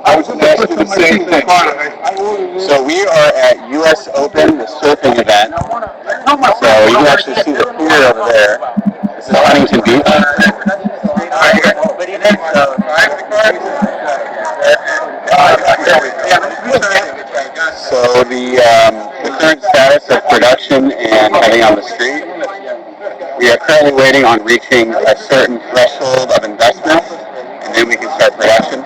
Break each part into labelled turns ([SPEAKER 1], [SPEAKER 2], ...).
[SPEAKER 1] I was going to ask you the same thing. So we are at U.S. Open, the surfing event. So you can actually see the pier over there. This is Huntington Beach. So the current status of production and heading on the street. We are currently waiting on reaching a certain threshold of investment, and then we can start production.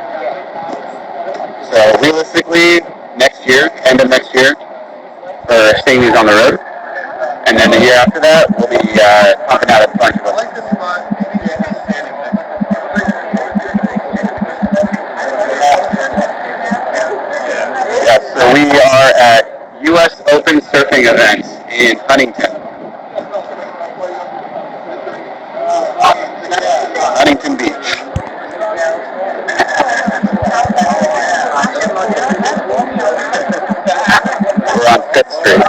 [SPEAKER 1] So realistically, next year, end of next year, we're seeing these on the road. And then the year after that, we'll be pumping out a bunch of them. Yeah, so we are at U.S. Open surfing events in Huntington. Huntington Beach. We're on 5th Street.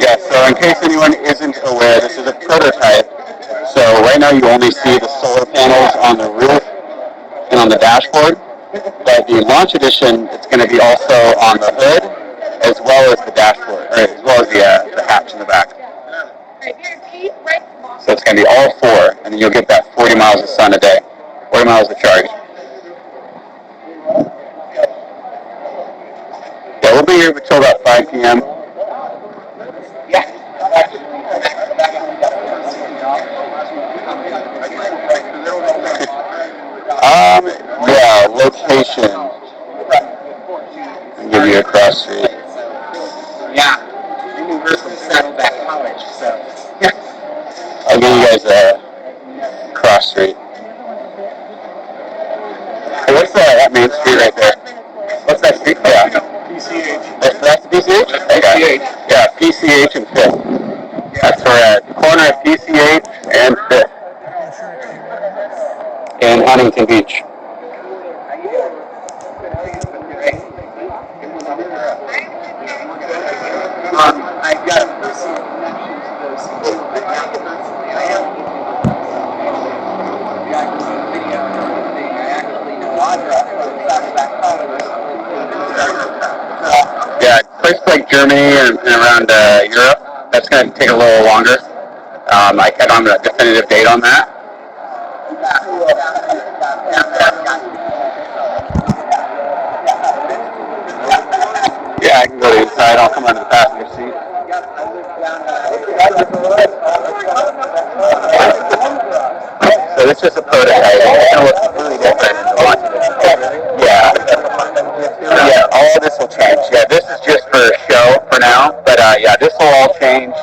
[SPEAKER 1] Yeah, so in case anyone isn't aware, this is a prototype. So right now you only see the solar panels on the roof and on the dashboard. But the launch edition, it's going to be also on the hood, as well as the dashboard, or as well as the hatch in the back. So it's going to be all four, and then you'll get that 40 miles of sun a day, 40 miles of charge. Yeah, we'll be here until about 5 p.m. Yeah, location. I'll give you a cross street.
[SPEAKER 2] Yeah, Universal Saddleback College, so.
[SPEAKER 1] I'll give you guys a cross street. Hey, what's that main street right there? What's that street? Yeah.
[SPEAKER 2] PCH.
[SPEAKER 1] That's PCH? Okay. Yeah, PCH and 5th. That's where at the corner of PCH and 5th. In Huntington Beach.
[SPEAKER 2] I've got personal connections to those two. I have video and everything. I actually know Audra from Saddleback College.
[SPEAKER 1] Yeah, places like Germany and around Europe, that's going to take a little longer. I can't have a definitive date on that. Yeah, I can go to the inside. I'll come under the passenger seat. So this is a prototype. It's going to look completely different in the launch edition. Yeah. Yeah, all of this will change. Yeah, this is just for show for now, but yeah, this will all change.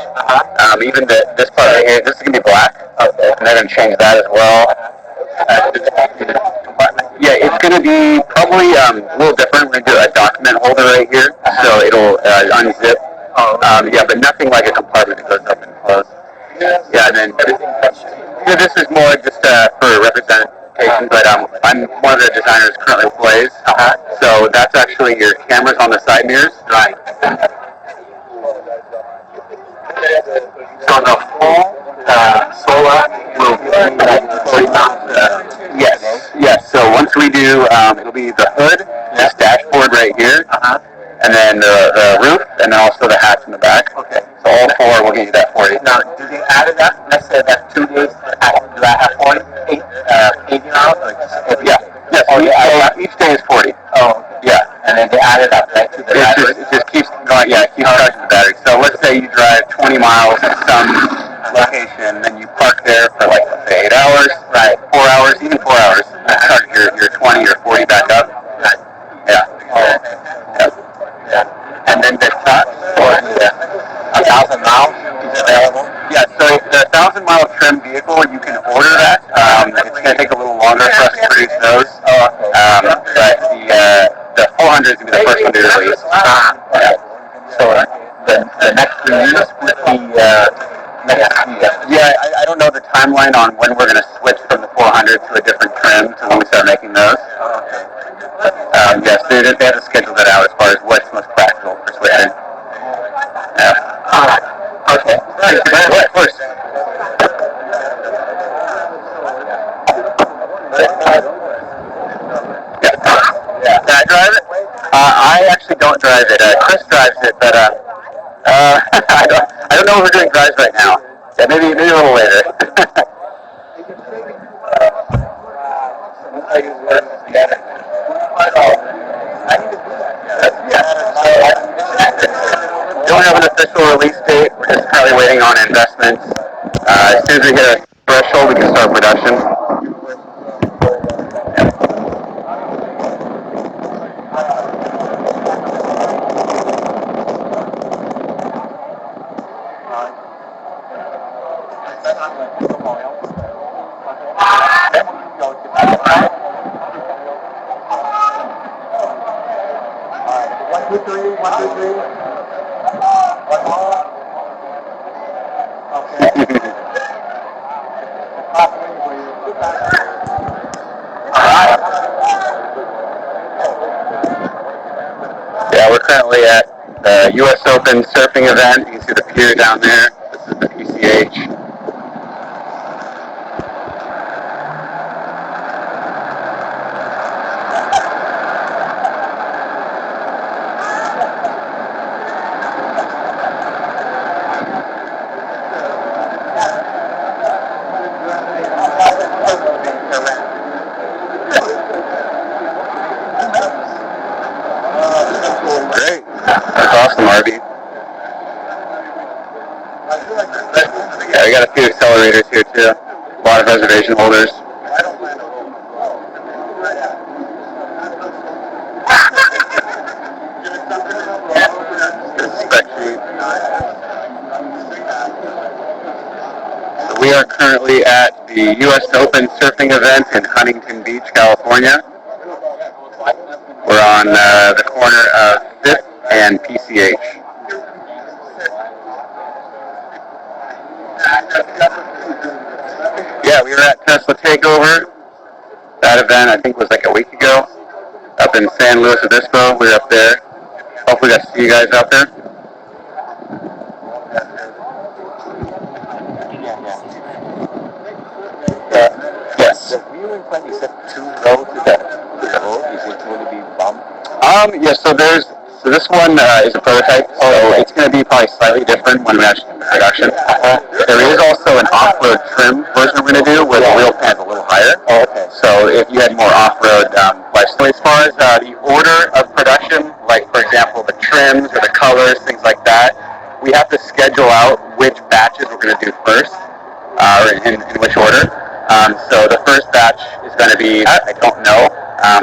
[SPEAKER 1] Even this part right here, this is going to be black, and they're going to change that as well. Yeah, it's going to be probably a little different. We're going to do a document holder right here, so it'll unzip. Yeah, but nothing like a compartment that goes up and close. Yeah, and then this is more just for representation, but I'm one of the designers currently plays. So that's actually your cameras on the side mirrors. Right. So the full solar will be like 40 pounds. Yes. So once we do, it'll be the hood, this dashboard right here, and then the roof, and then also the hatch in the back. Okay. So all four will get you that 40.
[SPEAKER 2] Now, do they add it up? Let's say that's 2 days. Do I have 40? 80 hours?
[SPEAKER 1] Yeah. Yes. Oh, yeah. So each day is 40.
[SPEAKER 2] Oh.
[SPEAKER 1] Yeah.
[SPEAKER 2] And then they add it up, right? To the battery.
[SPEAKER 1] It just keeps going. Yeah, it keeps charging the battery. So let's say you drive 20 miles to some location, then you park there for like, let's say 8 hours. Right. 4 hours, even 4 hours. Charge your 20 or 40 back up.
[SPEAKER 2] Right.
[SPEAKER 1] Yeah.
[SPEAKER 2] Yeah. And then the truck for the 1,000 miles is available?
[SPEAKER 1] Yeah, so the 1,000-mile trim vehicle, you can order that. It's going to take a little longer for us to produce those. But the 400 is going to be the first one to be released.
[SPEAKER 2] So the next release would be next year.
[SPEAKER 1] Yeah, I don't know the timeline on when we're going to switch from the 400 to a different trim to when we start making those. Yes, they have to schedule that out as far as what's most practical for switching.
[SPEAKER 2] All right. Okay. Thank you very much.
[SPEAKER 1] Of course. Can I drive it? I actually don't drive it. Chris drives it, but I don't know if we're doing drives right now. Yeah, maybe a little later. Don't have an official release date. We're just currently waiting on investments. As soon as we hit a threshold, we can start production. Yeah, we're currently at the U.S. Open surfing event. You can see the pier down there. This is the PCH. Great. That's awesome, RB. Yeah, we got a few accelerators here too. A lot of reservation holders. This is spec sheet. So we are currently at the U.S. Open surfing event in Huntington Beach, California. We're on the corner of 5th and PCH. Yeah, we were at Tesla Takeover. That event, I think, was like a week ago. Up in San Luis Obispo. We were up there. Hopefully got to see you guys out there. Yes.
[SPEAKER 2] The viewing plan is set too low to the road. Is it going to be bumped?
[SPEAKER 1] Yeah, so this one is a prototype, so it's going to be probably slightly different when we actually get production. There is also an off-road trim version we're going to do where the wheel pan's a little higher.
[SPEAKER 2] Okay.
[SPEAKER 1] So if you had more off-road lifestyle, as far as the order of production, like for example the trims or the colors, things like that, we have to schedule out which batches we're going to do first, or in which order. So the first batch is going to be, I don't know.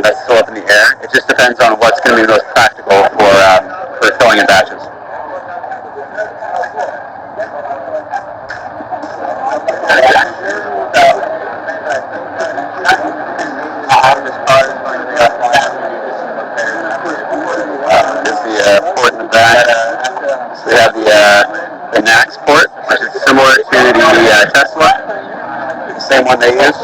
[SPEAKER 1] That's still up in the air. It just depends on what's going to be most practical for filling in batches. This is the port in the back. So we have the NAX port, which is similar to the Tesla. The same one they use.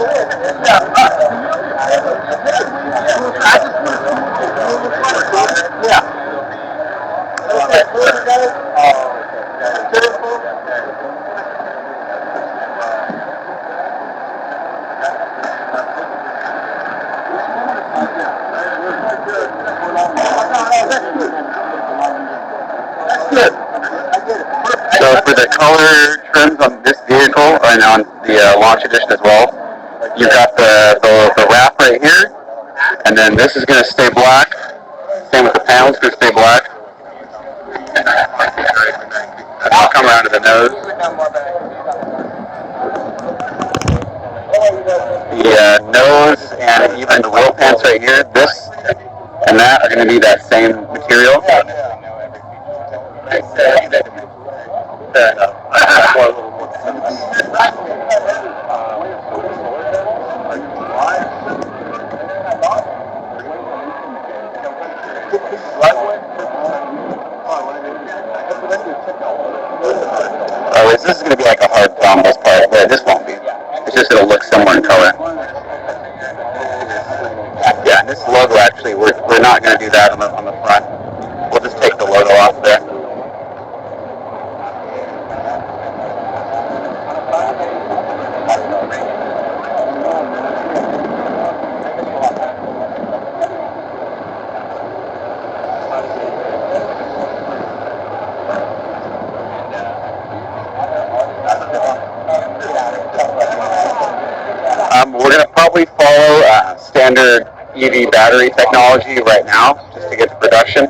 [SPEAKER 1] So for the color trims on this vehicle and on the launch edition as well, you've got the wrap right here, and then this is going to stay black. Same with the panels, going to stay black. I'll come around to the nose. The nose and even the wheel pants right here, this and that are going to be that same material. Oh, this is going to be like a hard tone, this part. But this won't be. It's just going to look similar in color. Yeah, and this logo actually, we're not going to do that on the front. We'll just take the logo off there. We're going to probably follow standard EV battery technology right now, just to get to production.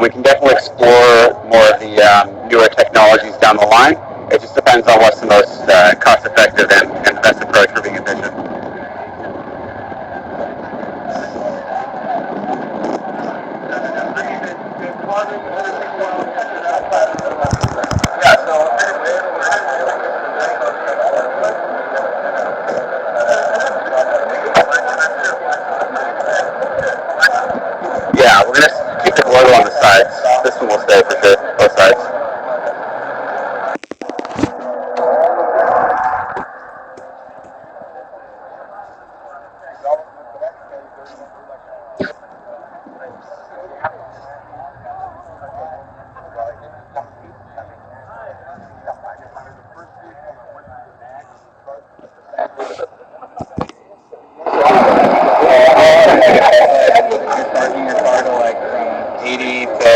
[SPEAKER 1] We can definitely explore more of the newer technologies down the line. It just depends on what's the most cost-effective and the best approach for being efficient. Yeah, we're going to keep the logo on the sides. This one will stay for sure, both sides. Charging your car to like from 80 to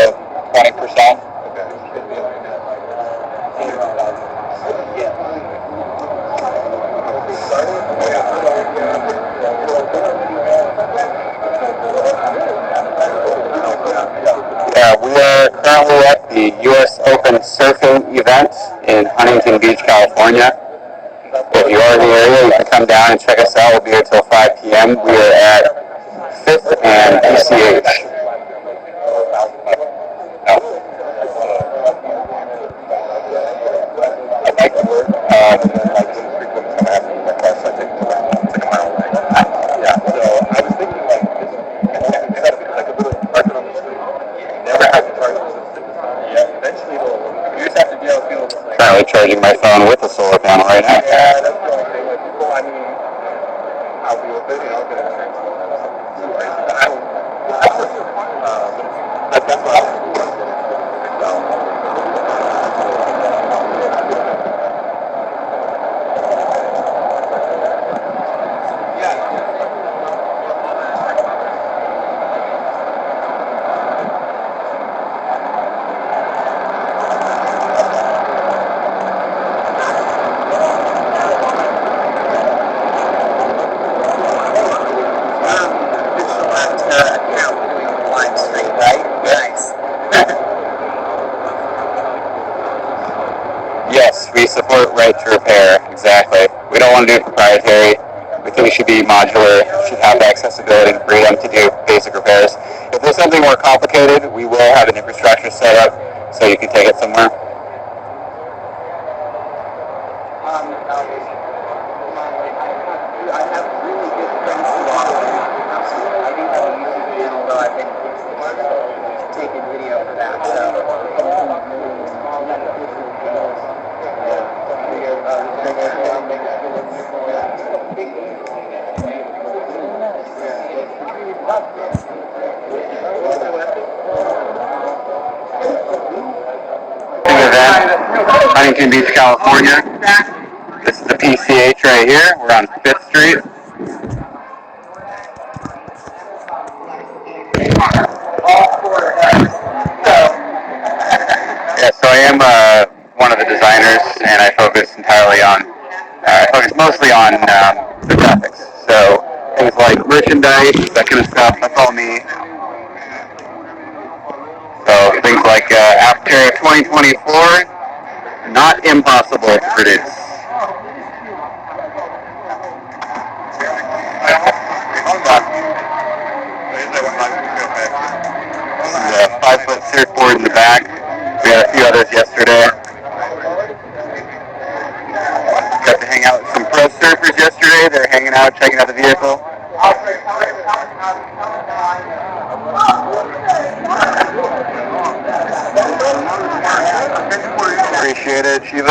[SPEAKER 1] 20%. We are currently at the U.S. Open Surfing event in Huntington Beach, California. If you are in the area, you can come down and check us out. We'll be here till 5 p.m. We are at 5th and BCH. Currently charging my phone with a solar panel right now. Yeah, that's the only thing. Like people, I mean, I'll be with it, you know, get a that's what I was doing. Livestream, right? Nice. Yes, we support right to repair, exactly. We don't want to do it proprietary. We think it should be modular, should have the accessibility and freedom to do basic repairs. If there's something more complicated, we will have an infrastructure set up so you can take it somewhere. I have really good friends who are I think I have a YouTube channel, though I've been taking video for that, Huntington Beach, California. This is the PCH right here. We're on 5th Street. Yeah, so I am one of the designers, and I focus entirely on, mostly on the graphics. So things like merchandise, that kind of stuff, that's all me. So things like Aptera 2024, not impossible to produce. This is a 5-foot surfboard in the back. We had a few others yesterday. Got to hang out with some pro surfers yesterday. They're hanging out, checking out the vehicle. Appreciate it, Shiva.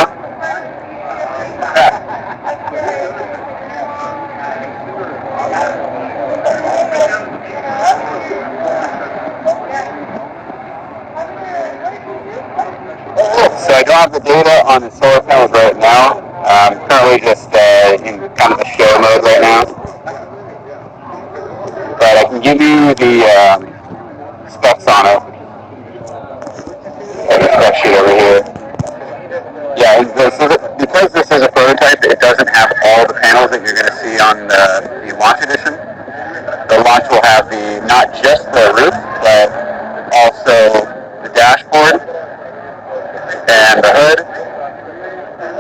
[SPEAKER 1] So I don't have the data on the solar panels right now. I'm currently just in kind of the show mode right now. But I can give you the specs on it. The spec sheet over here. Yeah, because this is a prototype, it doesn't have all the panels that you're going to see on the launch edition. The launch will have not just the roof, but also the dashboard and the hood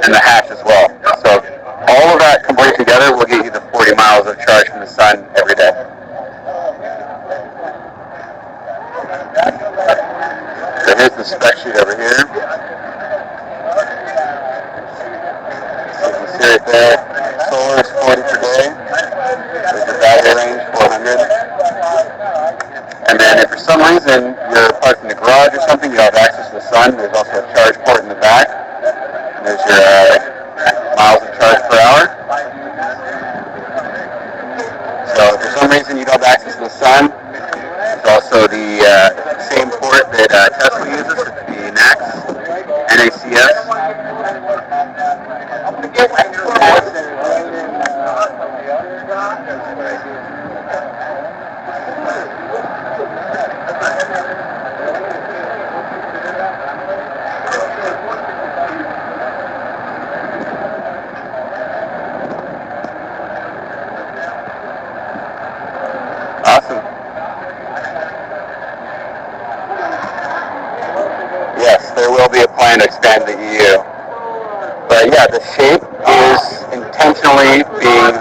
[SPEAKER 1] and the hatch as well. So all of that combined together will get you the 40 miles of charge from the sun every day. So here's the spec sheet over here. So you can see right there, solar is 40 per day. There's the battery range, 400. And then if for some reason you're parked in the garage or something, you have access to the sun, there's also a charge port in the back. And there's your miles of charge per hour. So if for some reason you don't have access to the sun, there's also the same port that Tesla uses, the NACS. Awesome. Yes, there will be a plan to expand the EU. But yeah, the shape is intentionally being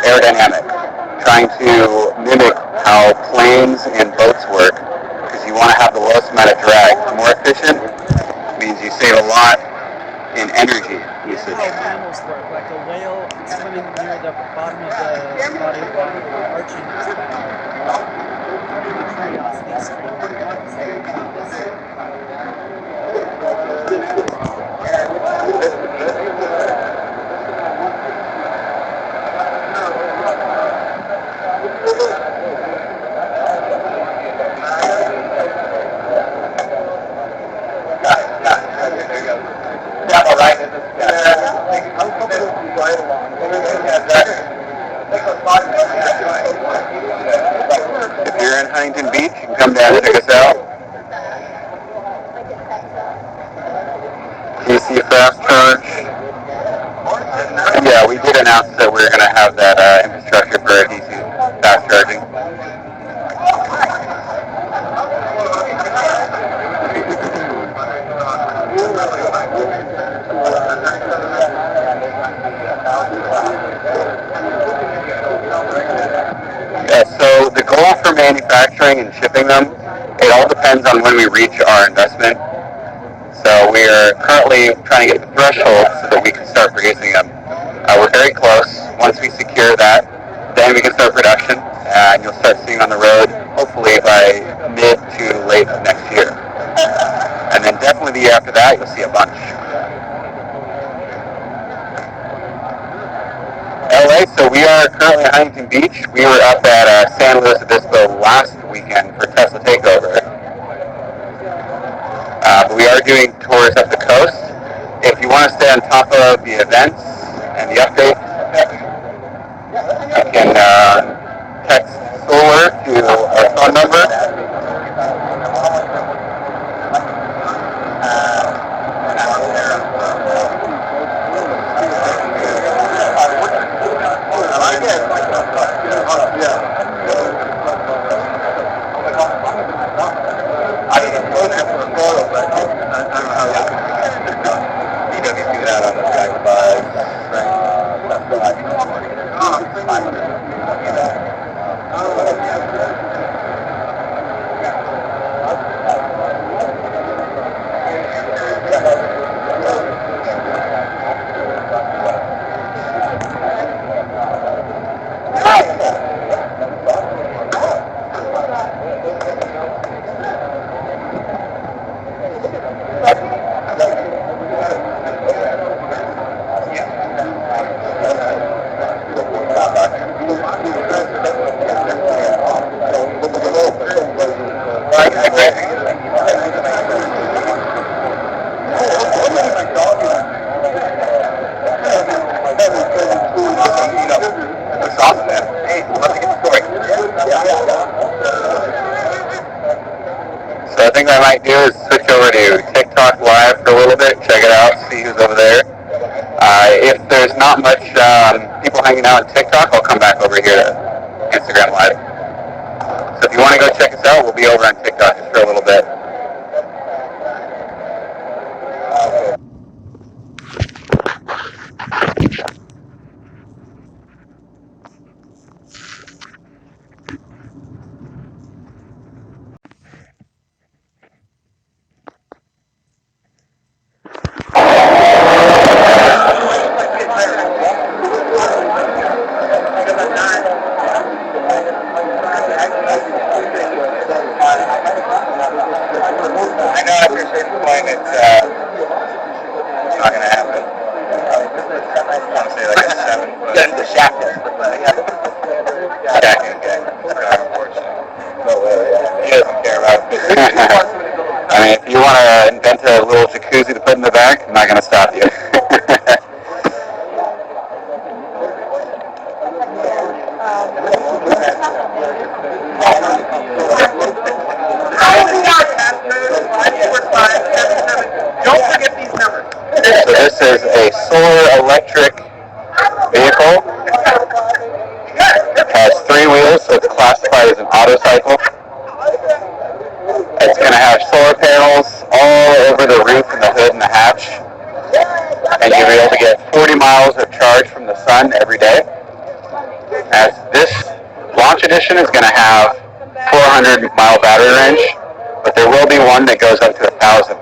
[SPEAKER 1] aerodynamic, trying to mimic how planes and boats work, because you want to have the lowest amount of drag. More efficient means you save a lot in energy usage.
[SPEAKER 3] How mammals work, like a whale swimming near the bottom of the body of water, arching its back. The curiosity stream.
[SPEAKER 1] If you're in Huntington Beach, you can come down and check us out. DC Fast Charge. Yeah, we did announce that we're going to have that infrastructure for DC fast charging. Yeah, so the goal for manufacturing and shipping them, it all depends on when we reach our investment. So we are currently trying to get the threshold so that we can start producing them. We're very close. Once we secure that, then we can start production, and you'll start seeing on the road, hopefully by mid to late next year. And then definitely the year after that, you'll see a bunch. LA, so we are currently at Huntington Beach. We were up at San Luis Obispo last weekend for Tesla Takeover. But we are doing tours up the coast. If you want to stay on top of the events and the updates, you can text Solar to our phone number. think what I might do is switch over to TikTok live for a little bit, check it out, see who's over there. If there's not much people hanging out on TikTok, I'll come back over here to Instagram live. So if you want to go check us out, we'll be over on TikTok just for a little bit. I know after a certain point it's not going to happen. I want to say like a 7.
[SPEAKER 2] Get into the shack test.
[SPEAKER 1] Shacking, okay. Unfortunately. He doesn't care about it. I mean, if you want to invent a little jacuzzi to put in the back, I'm not going to stop you.
[SPEAKER 2] Don't forget these numbers.
[SPEAKER 1] So this is a solar electric vehicle. It has 3 wheels, so it's classified as an autocycle. It's going to have solar panels all over the roof and the hood and the hatch. And you'll be able to get 40 miles of charge from the sun every day. As this launch edition is going to have 400-mile battery range, but there will be one that goes up to 1,000.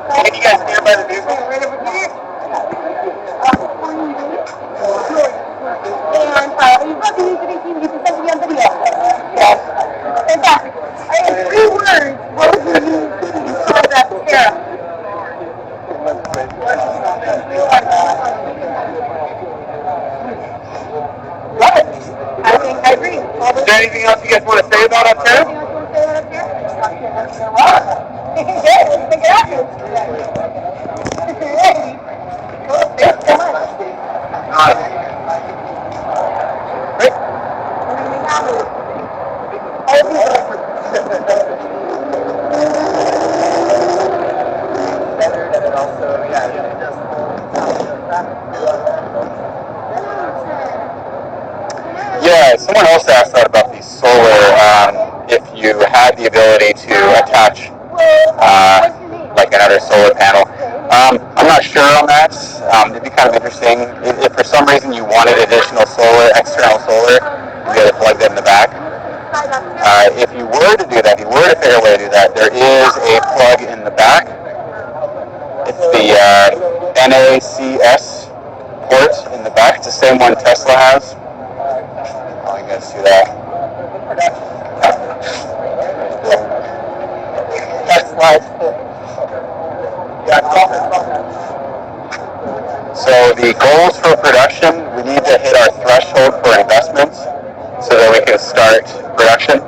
[SPEAKER 2] Can you guys stand by the vehicle?
[SPEAKER 4] Fantastic. I have 3 words. What would you use to describe Aptera? Love it. I think I agree.
[SPEAKER 2] Is there anything else you guys want to say about Aptera?
[SPEAKER 4] Good. Let's take it out. Thanks so much.
[SPEAKER 1] Yeah, someone else asked that about the solar, if you had the ability to attach like another solar panel. I'm not sure on that. It'd be kind of interesting. If for some reason you wanted additional solar, external solar, you'd be able to plug that in the back. If you were to do that, if you were to figure a way to do that, there is a plug in the back. It's the NACS port in the back. It's the same one Tesla has. Oh, you guys see that? So the goals for production, we need to hit our threshold for investments so that we can start production.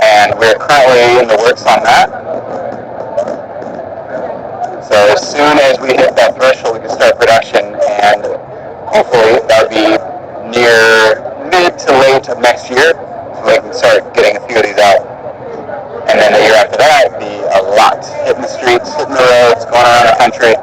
[SPEAKER 1] And we're currently in the works on that. So as soon as we hit that threshold, we can start production, and hopefully that would be near mid to late of next year, so we can start getting a few of these out. And then the year after that would be a lot. Hitting the streets, hitting the roads, going around the country.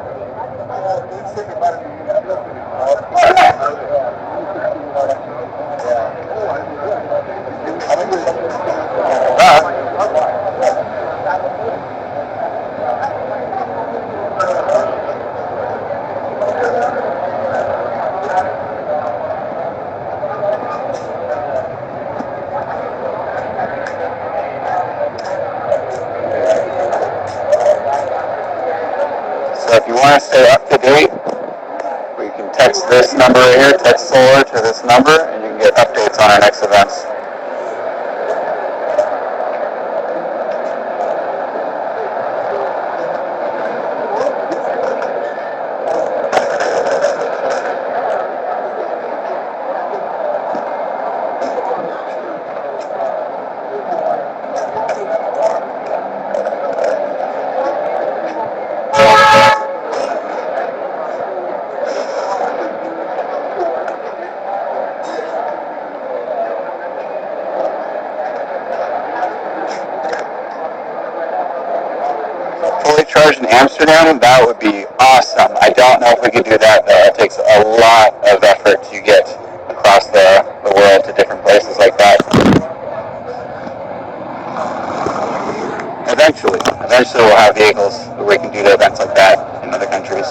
[SPEAKER 1] So if you want to stay up to date, we can text this number right here, text solar to this number, and you can get updates on our next events. Version Amsterdam, that would be awesome. I don't know if we could do that though. It takes a lot of effort to get across the world to different places like that. Eventually we'll have vehicles where we can do the events like that in other countries.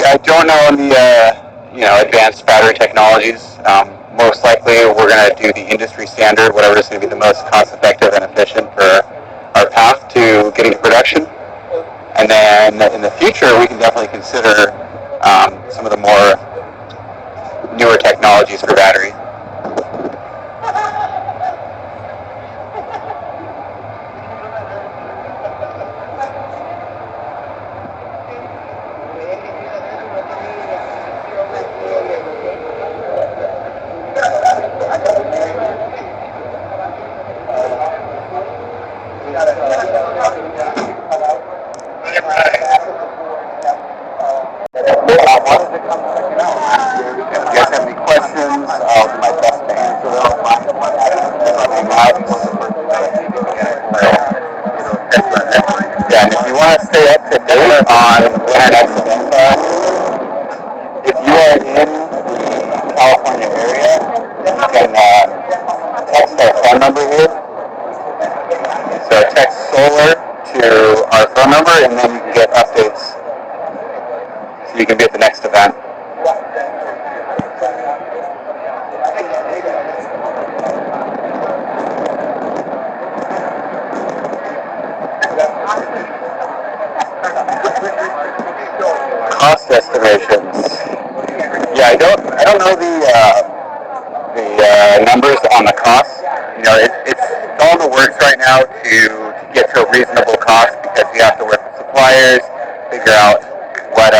[SPEAKER 1] I don't know the advanced battery technologies. Most likely, we're going to do the industry standard, whatever is going to be the most cost-effective and efficient for our path to getting to production. And then in the future, we can definitely consider some of the more newer technologies for battery. Yeah, and if you want to stay up to date on when our next events are, if you are in the California area, you can text our phone number here. So text solar to our phone number, and then you can get updates so you can be at the next event. Cost estimations. Yeah, I don't know the numbers on the cost. It's all in the works right now to get to a reasonable cost, because you have to work with suppliers, figure out what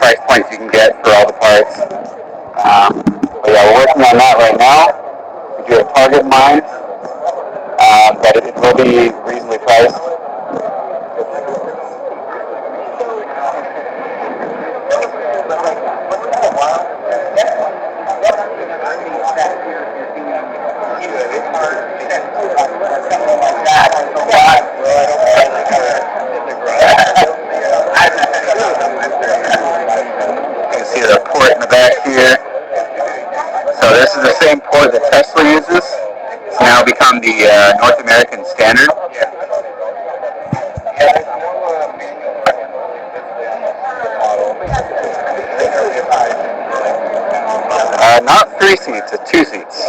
[SPEAKER 1] price points you can get for all the parts. But yeah, we're working on that right now. We do a target in mind, but it will be reasonably priced. You can see the port in the back here. So this is the same port that Tesla uses. It's now become the North American standard. Not 3 seats, it's 2 seats.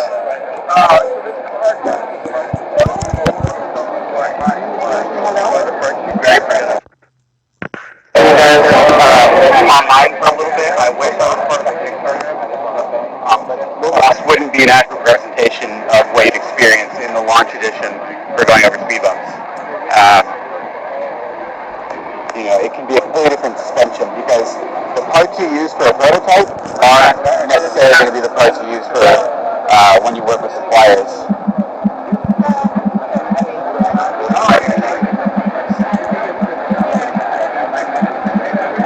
[SPEAKER 1] Online for a little bit. I wish I was part of the Kickstarter. This wouldn't be an accurate representation of wave experience in the launch edition for going over speed bumps. It can be a completely different suspension, because the parts you use for a prototype aren't necessarily going to be the parts you use for when you work with suppliers.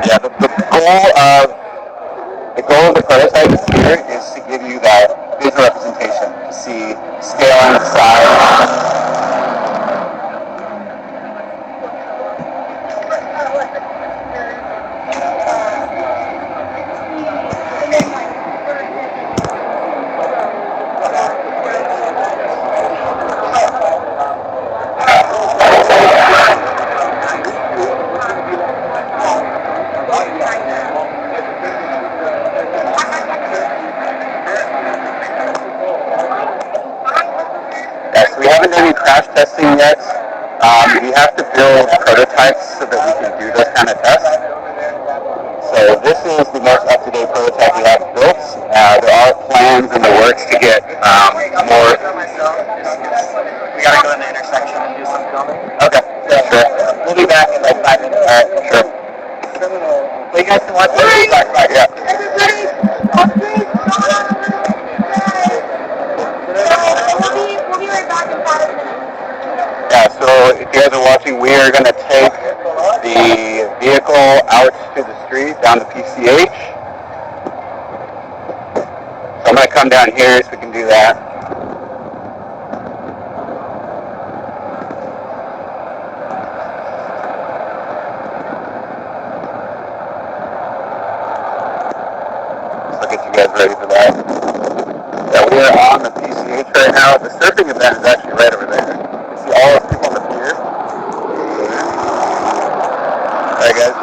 [SPEAKER 1] Yeah, the goal of the prototype here is to give you that visual representation, to see scale and size. We haven't done any crash testing yet. We have to build prototypes so that we can do those kind of tests. So this is the most up-to-date prototype we have built. There are plans in the works to get more. We gotta go in the intersection and do some filming. Okay, yeah, sure. We'll be back in like 5 minutes. All right, sure. Well, you guys can watch this. Yeah.
[SPEAKER 4] We'll be right back in 5 minutes.
[SPEAKER 1] Yeah, so if you guys are watching, we are going to take the vehicle out to the street, down the PCH, I'm going to come down here so we can do that. So I'll get you guys ready for that. Yeah, we are on the PCH right now. The surfing event is actually right over there. You see all those people on the pier? Alright guys.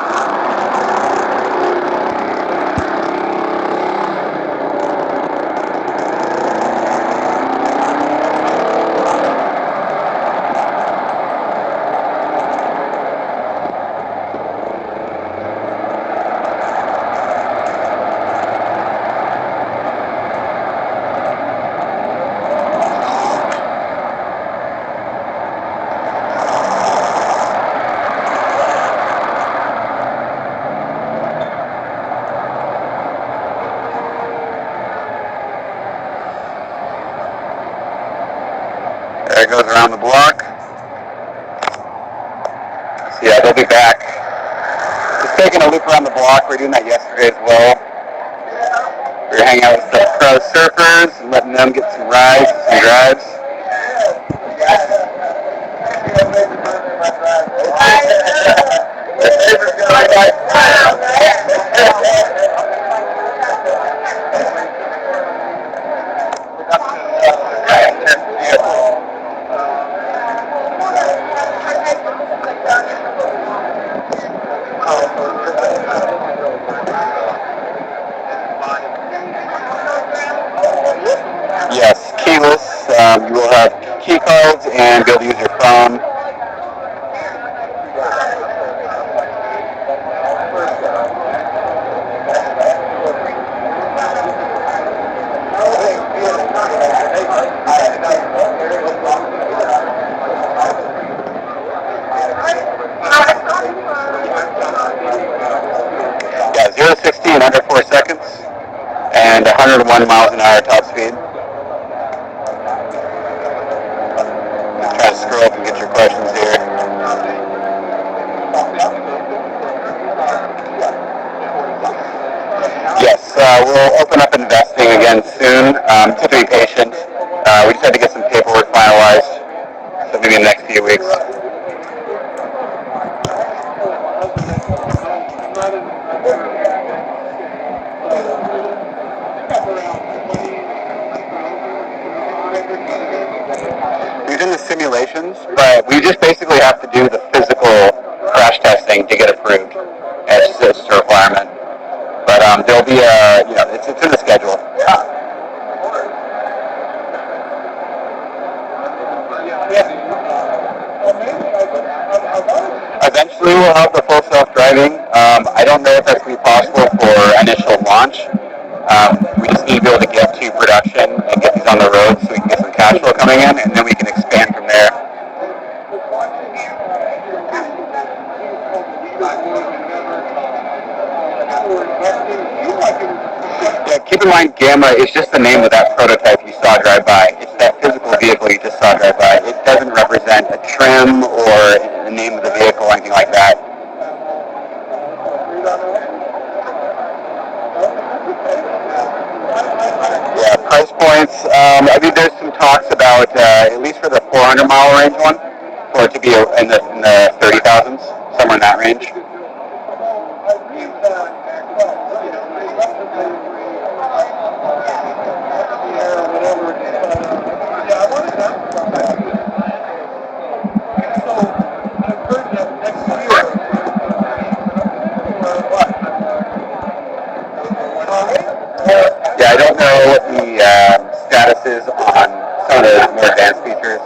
[SPEAKER 1] There it goes around the block. So yeah, they'll be back. Just taking a loop around the block. We were doing that yesterday as well. We were hanging out with the pro surfers and letting them get some rides, some drives. Yes, keyless. You will have key cards and be able to use your phone. Yeah, 0 to 60 in under 4 seconds and 101 miles an hour top speed. Try to scroll up and get your questions here. Yes, we'll open up investing again soon. Just to be patient. We just had to get some paperwork finalized, so maybe in the next few weeks. We've done the simulations, but we just basically have to do the physical crash testing to get approved. It's just a requirement. But there'll be it's in the schedule. Eventually we'll have the full self-driving. I don't know if that's going to be possible for initial launch. We just need to be able to get to production and get these on the road so we can get some cash flow coming in, and then we can expand from there. Yeah, keep in mind, Gamma is just the name of that prototype you saw drive by. It's that physical vehicle you just saw drive by. It doesn't represent a trim or the name of the vehicle or anything like that. Yeah, price points. There's some talks about, at least for the 400-mile range one, for it to be in the 30,000s, somewhere in that range. Yeah, I don't know what the status is on some of the more advanced features.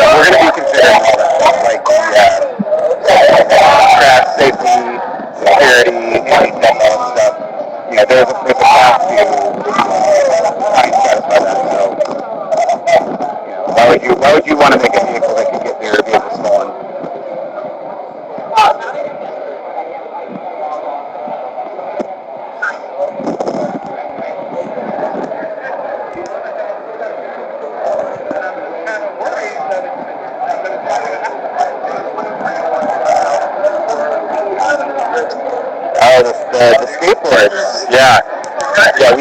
[SPEAKER 1] We're going to be considering all that stuff, like the crash safety, security, anti-theft, all that stuff. There's a path to try and satisfy that. So, why would you want to make a vehicle that could get your vehicle stolen? Oh, the skateboards, yeah.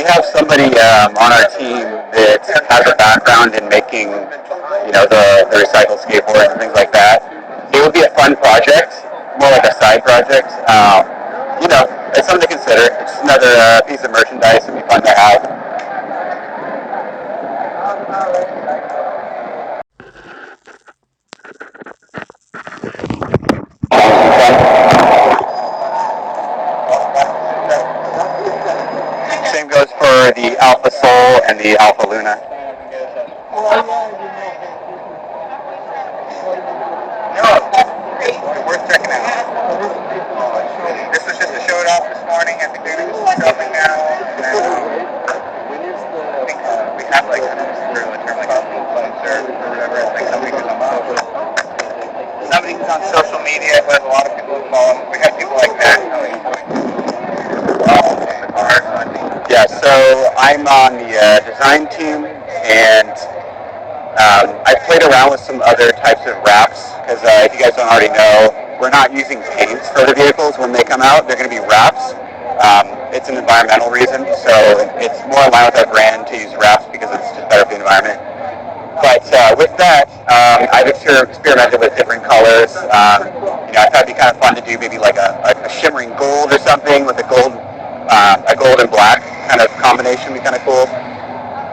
[SPEAKER 1] have somebody on our team that has a background in making, the recycled skateboards and things like that. It would be a fun project, more like a side project. It's something to consider. It's another piece of merchandise. It'd be fun to have. Same goes for the Alpha Soul and the Alpha Luna. Worth checking out. This was just a show it off this morning. I think maybe this is dropping now. We have like, I don't know the term, like a influencer or whatever. It's like somebody who's on social media who has a lot of people who follow. We have people like that. Yeah, so I'm on the design team, and I played around with some other types of wraps, because if you guys don't already know, we're not using paints for the vehicles when they come out. They're going to be wraps. It's an environmental reason, so it's more in line with our brand to use wraps because it's just better for the environment. But with that, I've experimented with different colors. I thought it'd be kind of fun to do maybe like a shimmering gold or something with a gold and black kind of combination would be kind of cool.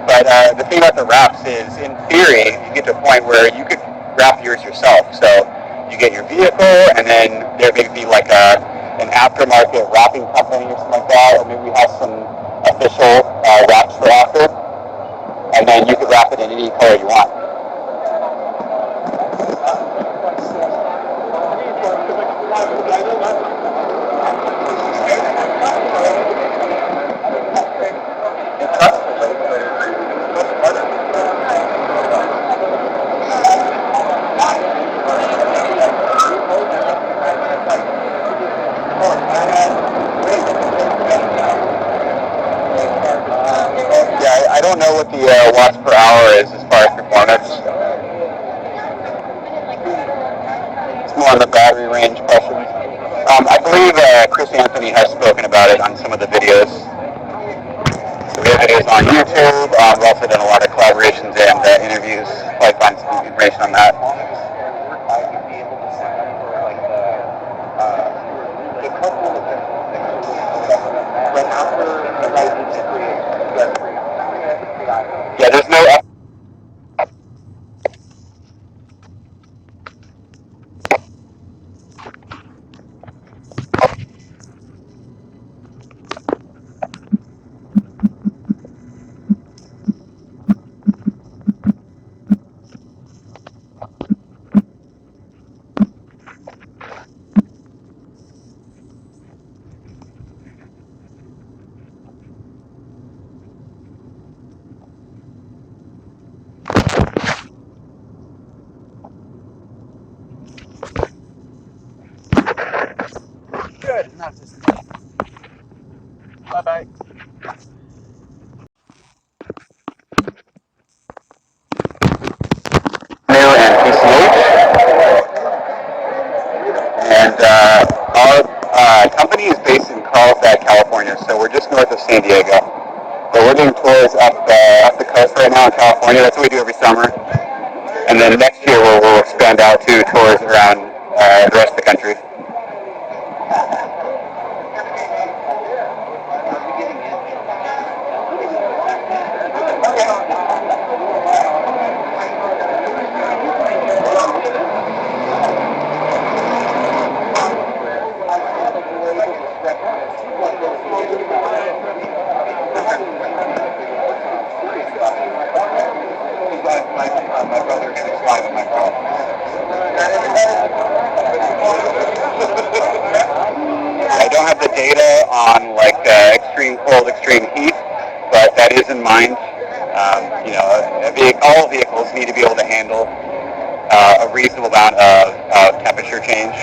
[SPEAKER 1] But the thing about the wraps is, in theory, you get to a point where you could wrap yours yourself. So you get your vehicle, and then there may be like an aftermarket wrapping company or something like that, or maybe we have some official wraps for offer, and then you could wrap it in any color you want. I don't know what the watts per hour is as far as performance. It's more on the battery range questions. I believe Chris Anthony has spoken about it on some of the videos. So we have videos on YouTube. We've also done a lot of collaborations and interviews. Probably find some information on that. Yeah, there's no.
[SPEAKER 3] Good, not just me. Bye-bye.
[SPEAKER 1] And PCH. And our company is based in Carlsbad, California, so we're just north of San Diego. But we're doing tours up the coast right now in California. That's what we do every summer. And then next year we'll expand out to tours around the rest of the country. My brother can explain it. I don't have the data on like extreme cold, extreme heat, but that is in mind. All vehicles need to be able to handle a reasonable amount of temperature change.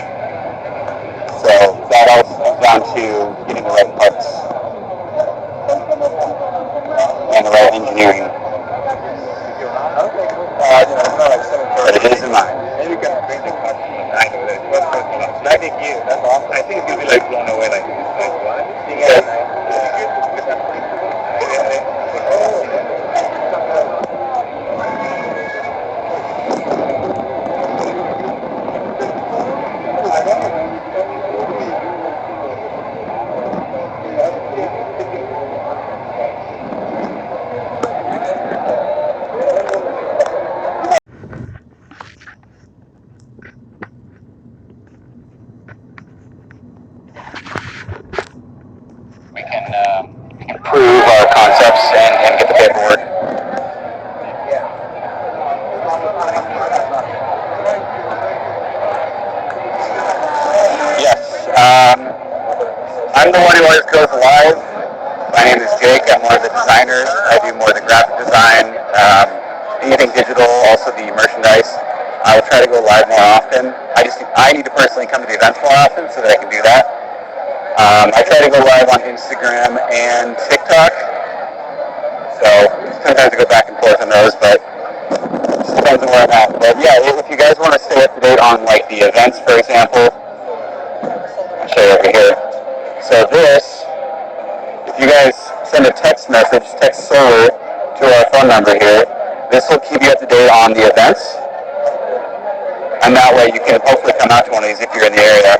[SPEAKER 1] So that all comes down to getting the right parts and the right engineering. But it is in mind. Maybe you can bring the question. I think that's awesome. I think it's gonna be like blown away, like what? Yeah. ours goes live, my name is Jake. I'm one of the designers. I do more of the graphic design, anything digital, also the merchandise. I will try to go live more often. I need to personally come to the events more often so that I can do that. I try to go live on Instagram and TikTok. So sometimes I go back and forth on those, but it just depends on where I'm at. But yeah, if you guys want to stay up to date on like the events, for example, I'll show you over here. So this, if you guys send a text message, text solar to our phone number here, this will keep you up to date on the events. And that way you can hopefully come out to one of these if you're in the area.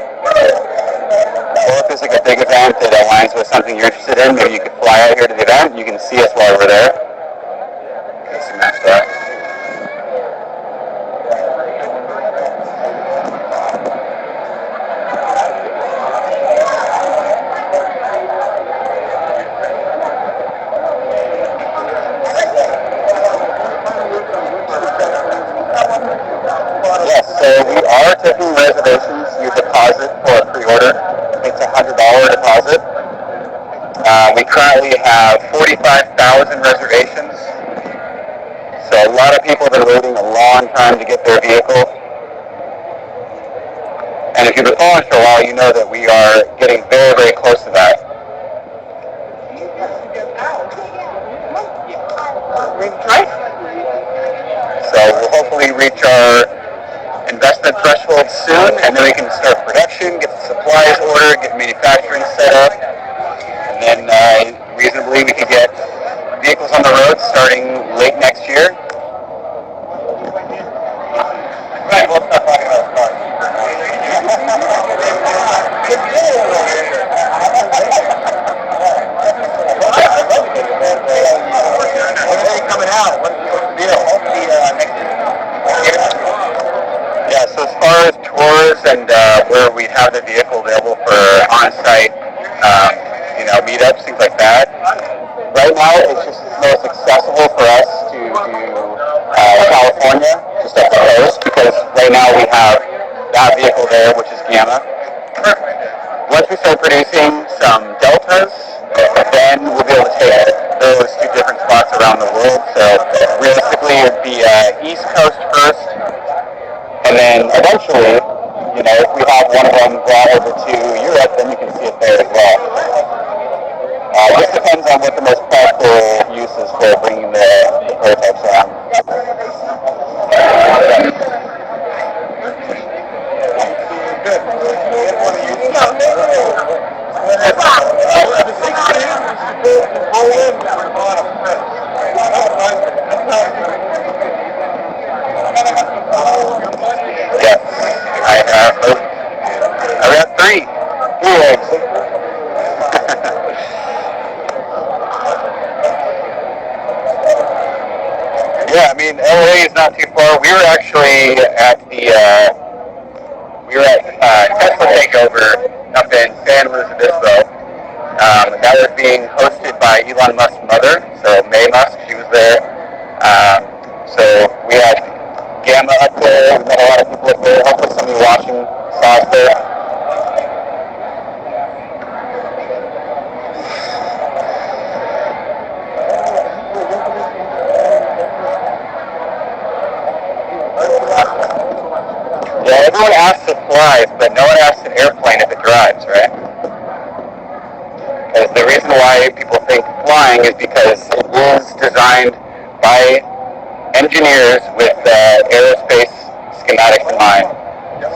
[SPEAKER 1] Or if there's like a big event that aligns with something you're interested in, maybe you could fly out here to the event and you can see us while we're there. Okay, so match that. Yes, so we are taking reservations. You deposit for a pre-order. It's a $100 deposit. We currently have 45,000 reservations. So a lot of people have been waiting a long time to get their vehicle. And if you've been following for a while, you know that we are getting very, very close to that. So we'll hopefully reach our investment threshold soon, and then we can start production, get the supplies ordered, get manufacturing set up, and then reasonably we can get vehicles on the road starting late next year. Right, we'll start talking about cars. When are they coming out? What's the deal? Yeah, so as far as tours and where we have the vehicle available for on-site, meetups, things like that, right now it's just most accessible for us to do California, just up the coast, because right now we have that vehicle there, which is Gamma. Once we start producing some Deltas, then we'll be able to take those to different spots around the world. So realistically, it would be East Coast first, and then eventually, if we have one of them brought over to Europe, then you can see it there as well. Just depends on what the most practical use is for bringing the prototypes around. Yes, I got three eggs. Yeah, I mean, LA is not too far. We were actually at Tesla Takeover up in San Luis Obispo. That was being hosted by Elon Musk's mother, so May Musk, she was there. So we had Gamma up there, we met a lot of people up there. Hopefully some of you watching saw us there. Yeah, everyone asks if it flies, but no one asks an airplane if it drives, right? Because the reason why people think flying is because it is designed by engineers with aerospace schematics in mind.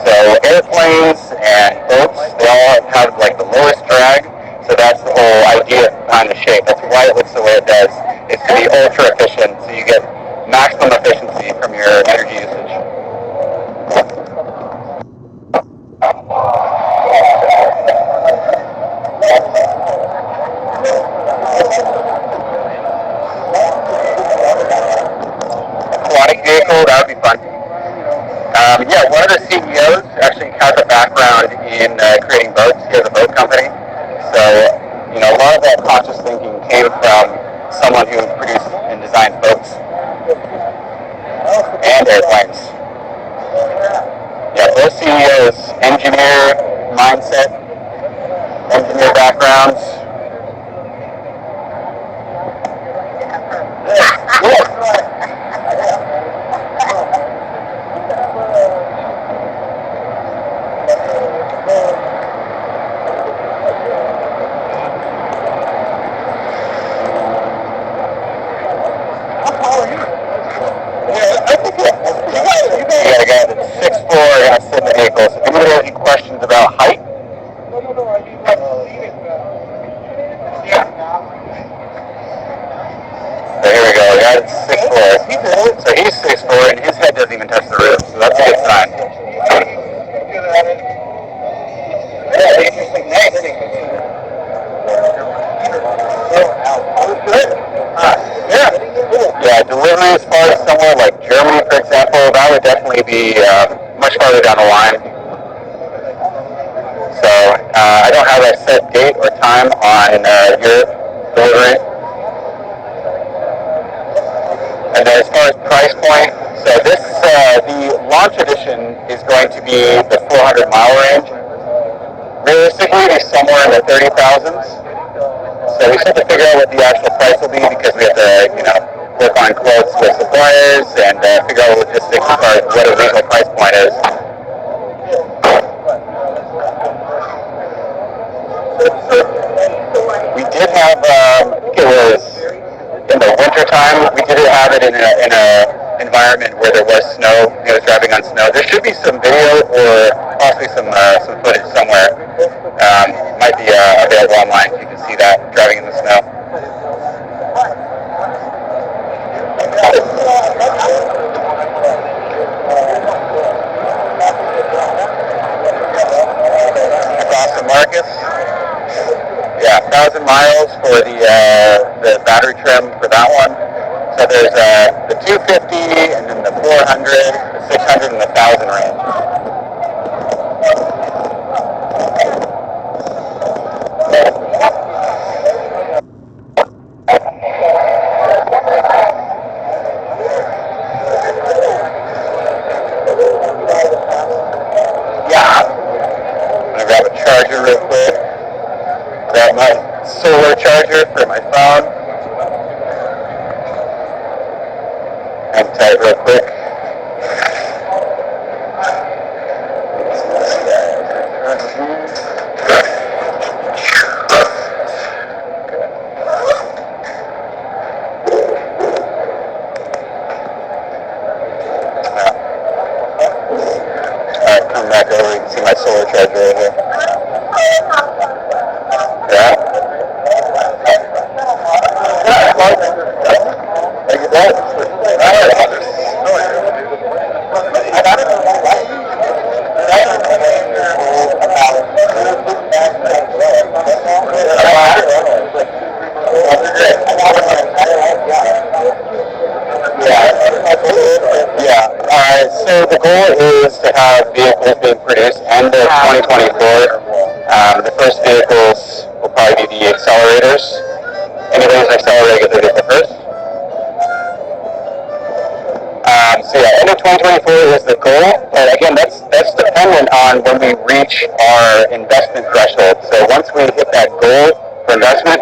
[SPEAKER 1] So airplanes and boats, they all have like the lowest drag, so that's the whole idea behind the shape. That's why it looks the way it does. It's to be ultra efficient, so you get maximum efficiency from your energy usage. Aquatic vehicle, that would be fun. Yeah, one of the CEOs actually has a background in creating boats. He has a boat company. So, a lot of that conscious thinking came from someone who produced and designed boats and airplanes. Yeah, both CEOs, engineer mindset, engineer backgrounds. people are going to sit in the vehicle. So if anybody has any questions about height, so here we go. We got 6'4". So he's 6'4", and his head doesn't even touch the roof. So that's a good sign. Yeah, interesting name. Yeah, delivery as far as somewhere like Germany, for example, that would definitely be much farther down the line. So I don't have a set date or time on your delivery. And then as far as price point, so this, the launch edition is going to be the 400-mile range. Realistically, it's somewhere in the 30,000s. So we still have to figure out what the actual price will be because we have to, work on quotes with suppliers and figure out logistics as far as what a reasonable price point is. We did have, I think it was in the winter time, we did have it in a environment where there was snow, driving on snow. There should be some video or possibly some footage somewhere. Might be available online if you can see that, driving in the snow. Boston Marcus. Yeah, 1,000 miles for the battery trim for that one. So there's the 250 and then the 400, the 600, and the 1,000 range. Yeah. I'm gonna grab a charger real quick. Grab my solar charger for my phone. Hang tight real quick. Alright, come back over. You can see my solar charger right here. Yeah. Thank you, Dad. Yeah. So the goal is to have vehicles being produced end of 2024. The first vehicles will probably be the accelerators. Anybody who's an accelerator gets their vehicle first. So yeah, end of 2024 is the goal. But again, that's dependent on when we reach our investment threshold. So once we hit that goal for investment,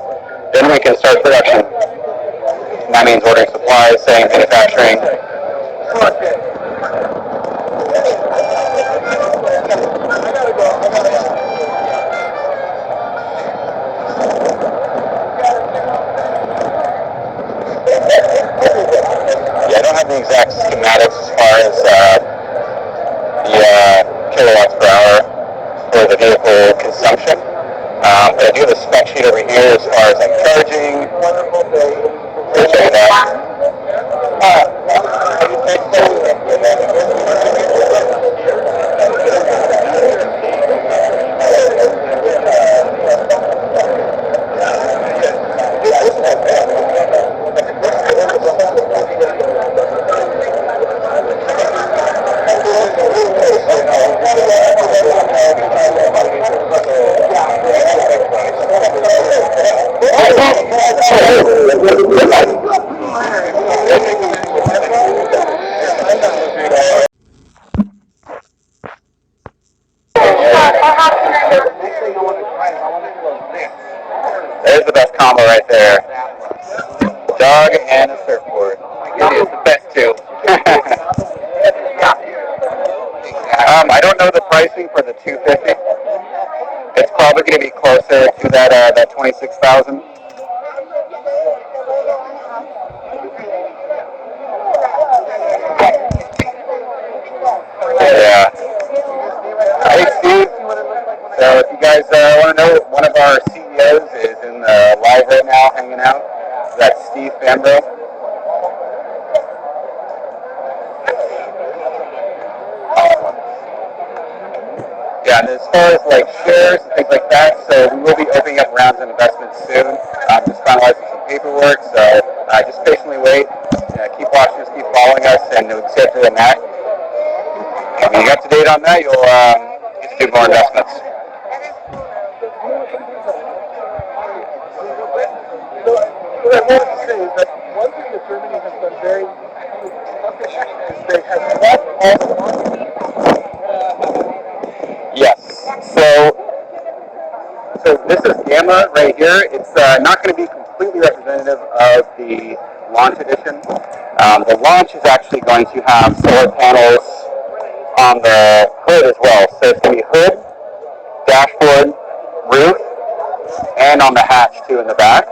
[SPEAKER 1] then we can start production. And that means ordering supplies, setting manufacturing. Yeah, I don't have the exact schematics as far as the kilowatts per hour for the vehicle consumption. But I do have a spec sheet over here as far as like charging. We'll show you that. There's the best combo right there. Dog and a surfboard. It's the best too. I don't know the pricing for the 250. It's probably going to be closer to that 26,000. Yeah. guys want to know, one of our CEOs is in the live right now, hanging out. That's Steve Fambro. Yeah, and as far as like shares and things like that, so we will be opening up rounds of investments soon. Just finalizing some paperwork, so just patiently wait. Keep watching us, keep following us, and we'll schedule on that. And when you get up to date on that, you'll get to do more investments.
[SPEAKER 2] What I wanted to say is that one thing that Germany has done very is they have left all the marketing.
[SPEAKER 1] Yes. So this is Gamma right here. It's not going to be completely representative of the launch edition. The launch is actually going to have solar panels on the hood as well. So it's going to be hood, dashboard, roof, and on the hatch too in the back.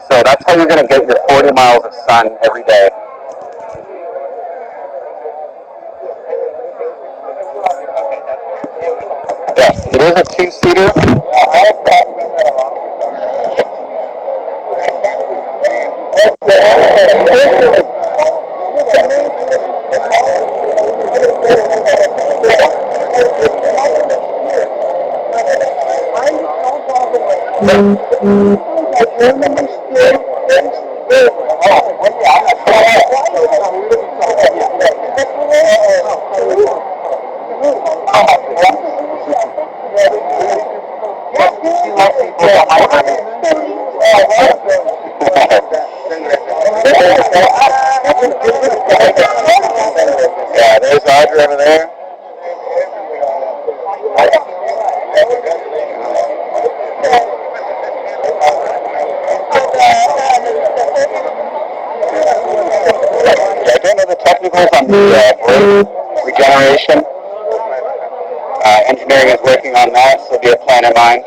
[SPEAKER 1] So that's how you're going to get your 40 miles of sun every day. Yes, it is a two-seater. Yeah, there's Audrey over there. Yeah, I don't know the technicals on the brake regeneration. Engineering is working on that, so it'll be a plan of mine.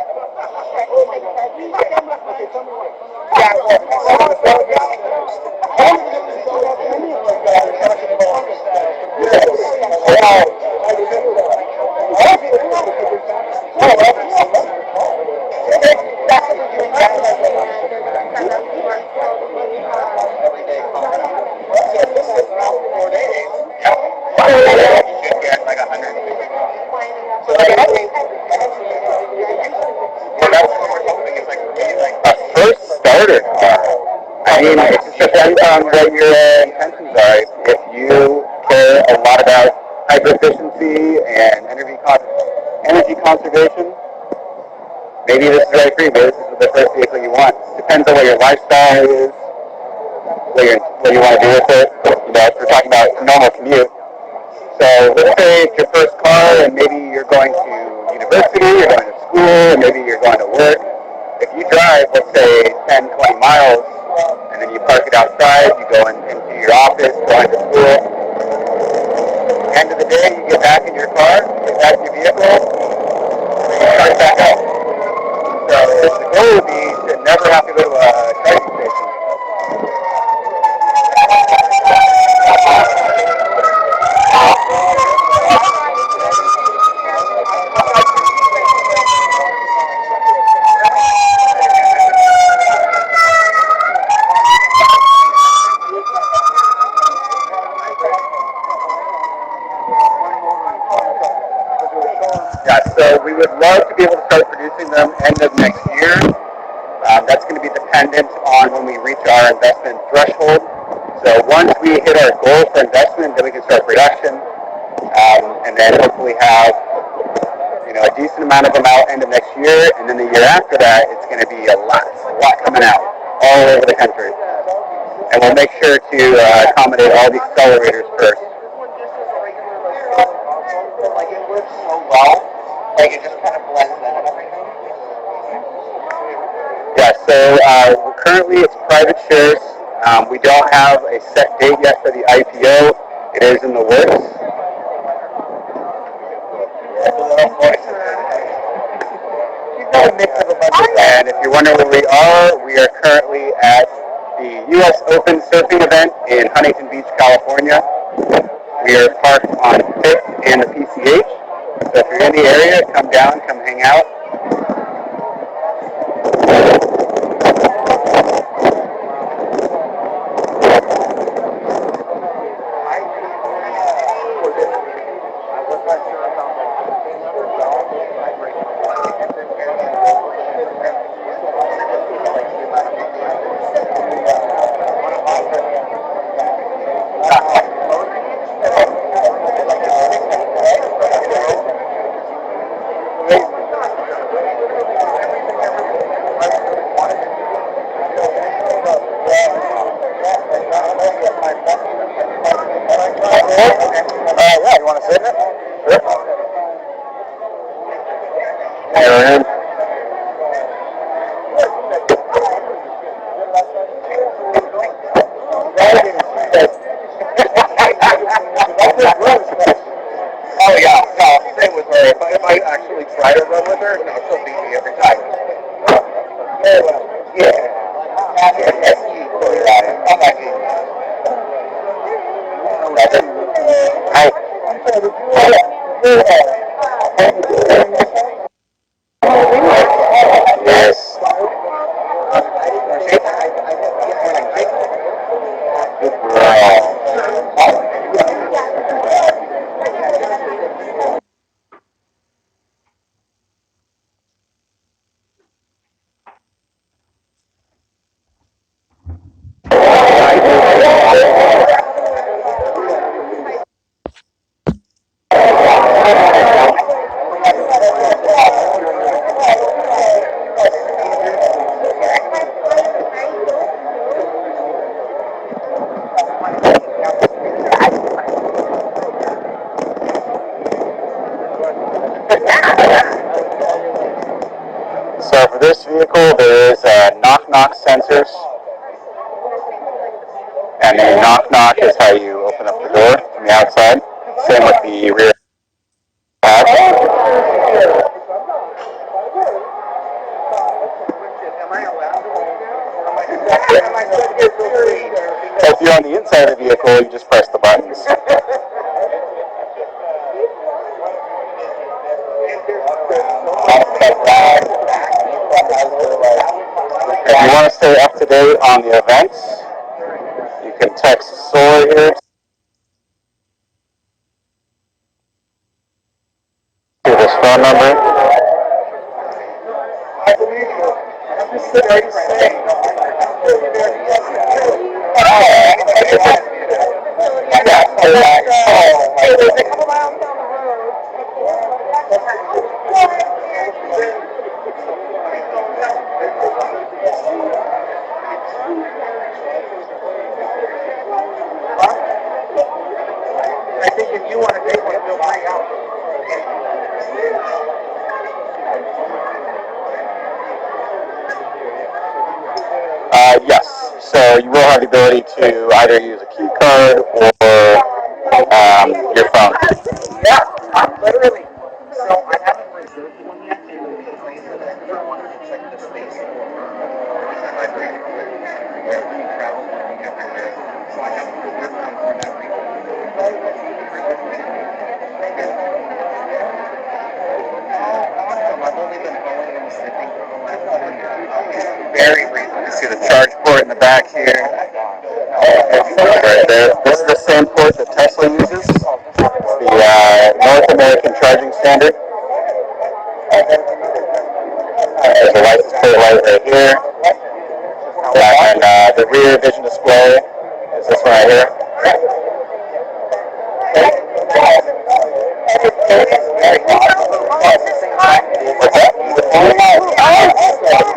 [SPEAKER 1] I mean, it just depends on what your intentions are. If you care a lot about hyper efficiency and energy conservation, maybe this is right for you. Maybe this is the first vehicle you want. It depends on what your lifestyle is, what you want to do with it. If we're talking about a normal commute. So let's say it's your first car and maybe you're going to university, you're going to school, and maybe you're going to work. If you drive, let's say 10, 20 miles, and then you park it outside, you go into your office, go into school. End of the day, you get back in your car, get back in your vehicle, and then you start back up. So the goal would be to never have to go to a charging station. Yeah, so we would love to be able to start producing them end of next year. That's going to be dependent on when we reach our investment threshold. So once we hit our goal for investment, then we can start production, and then hopefully have a decent amount of them out end of next year, and then the year after that, it's going to be a lot coming out all over the country. And we'll make sure to accommodate all the accelerators first.
[SPEAKER 2] Like it works so well, like it just kind of blends in and everything.
[SPEAKER 1] Yeah, so currently it's private shares. We don't have a set date yet for the IPO. It is in the works. And if you're wondering where we are currently at the U.S. Open Surfing event in Huntington Beach, California. We are parked on 5th and the PCH. So if you're in the area, come down, come hang out. Yeah, you want to sit in it? Sure. Go ahead. Oh yeah, no, same with her. If I actually try to run with her, no, she'll beat me every time. Yeah. Yes. So for this vehicle, there is knock-knock sensors, and the knock-knock is how you open up the door from the outside. Same with the rear hatch. So if you're on the inside of the vehicle, you just press the buttons. If you want to stay up to date on the events, you can text Solar here to this phone number.
[SPEAKER 2] I think if you want to take one, they'll bring out.
[SPEAKER 1] Yes, so you will have the ability to either use a key card or your phone.
[SPEAKER 2] Yeah, literally. So I haven't reserved one yet, and the reason is because I wanted to check the space for because I bring it with me travel everywhere. So I haven't reserved one for that reason. I've only been going, I think, for the last 4 years.
[SPEAKER 1] Very briefly. You see the charge port in the back here. Right there. This is the same port that Tesla uses. It's the North American charging standard. There's a license plate light right here. And the rear vision display is this one right here. What's that?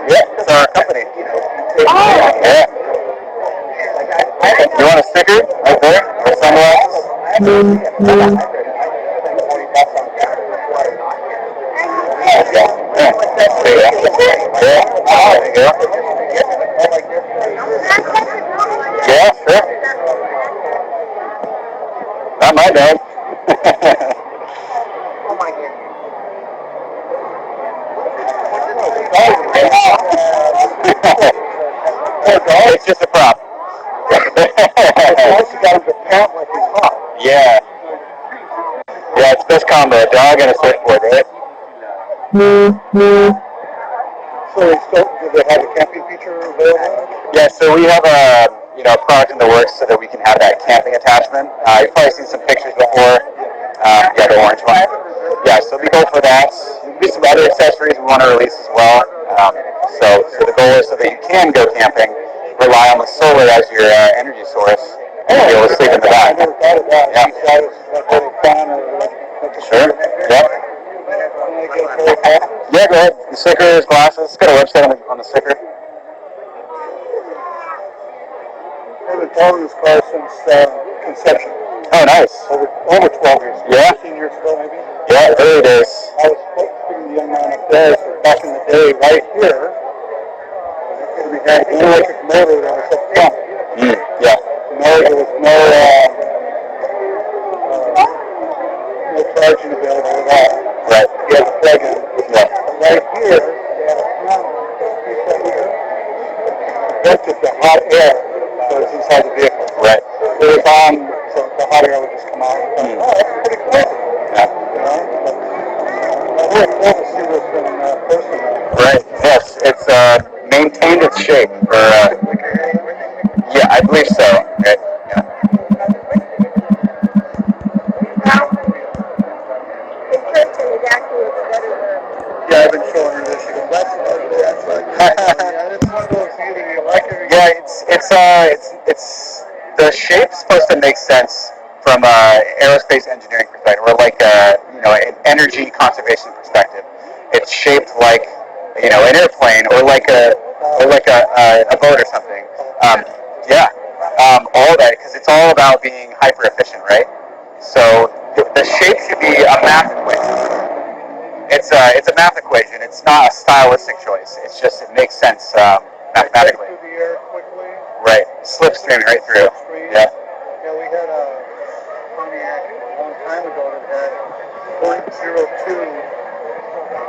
[SPEAKER 1] Yeah, it's our company. Yeah. You want a sticker right there? Or sunglasses? There you go. Yeah, sure. Not my dog.
[SPEAKER 2] Oh my goodness.
[SPEAKER 1] It's just a prop. Yeah. Yeah, it's this combo, a dog and a surfboard, right?
[SPEAKER 2] So do they have a camping feature available?
[SPEAKER 1] Yeah, so we have a product in the works so that we can have that camping attachment. You've probably seen some pictures before. Yeah, the orange one. Yeah, so we go for that. There'll be some other accessories we want to release as well. So the goal is so that you can go camping, rely on the solar as your energy source, and be able to sleep in the back.
[SPEAKER 2] I never thought of that.
[SPEAKER 1] Yeah.
[SPEAKER 2] That was like a little fun or like a
[SPEAKER 1] Sure. Yep. Yeah, go ahead. The stickers, glasses. It's got a website on the sticker.
[SPEAKER 2] I've been following this car since conception.
[SPEAKER 1] Oh, nice.
[SPEAKER 2] Over 12 years.
[SPEAKER 1] Yeah.
[SPEAKER 2] 15 years ago, maybe.
[SPEAKER 1] Yeah, early days.
[SPEAKER 2] I was speaking to the young man up there. So back in the day, right here, we had an electric motor that was up front.
[SPEAKER 1] Yeah.
[SPEAKER 2] There was no charging available at all.
[SPEAKER 1] Right.
[SPEAKER 2] You had to plug in.
[SPEAKER 1] Yeah.
[SPEAKER 2] Right here, they had a panel right here. Vented the hot air that was inside the vehicle.
[SPEAKER 1] Right.
[SPEAKER 2] It was on, so the hot air would just come out. Oh, that's pretty cool.
[SPEAKER 1] Yeah.
[SPEAKER 2] You know? But really cool to see this in person.
[SPEAKER 1] Right. Yes, it's maintained its shape. Yeah, I believe so. Okay. Yeah.
[SPEAKER 2] Yeah, I've been showing her this. She goes, that's lovely. That's like, yeah, it's one of those either you like it or you
[SPEAKER 1] Yeah, it's the shape's supposed to make sense from aerospace engineering perspective, or like an energy conservation perspective. It's shaped like an airplane, or like a boat or something. All that, because it's all about being hyper efficient, right? So the shape should be a math equation. It's a math equation. It's not a stylistic choice. It's just it makes sense mathematically.
[SPEAKER 2] through the air quickly.
[SPEAKER 1] Right, slipstream right through. Yeah.
[SPEAKER 2] Yeah, we had a Pontiac a long time ago that had 0.02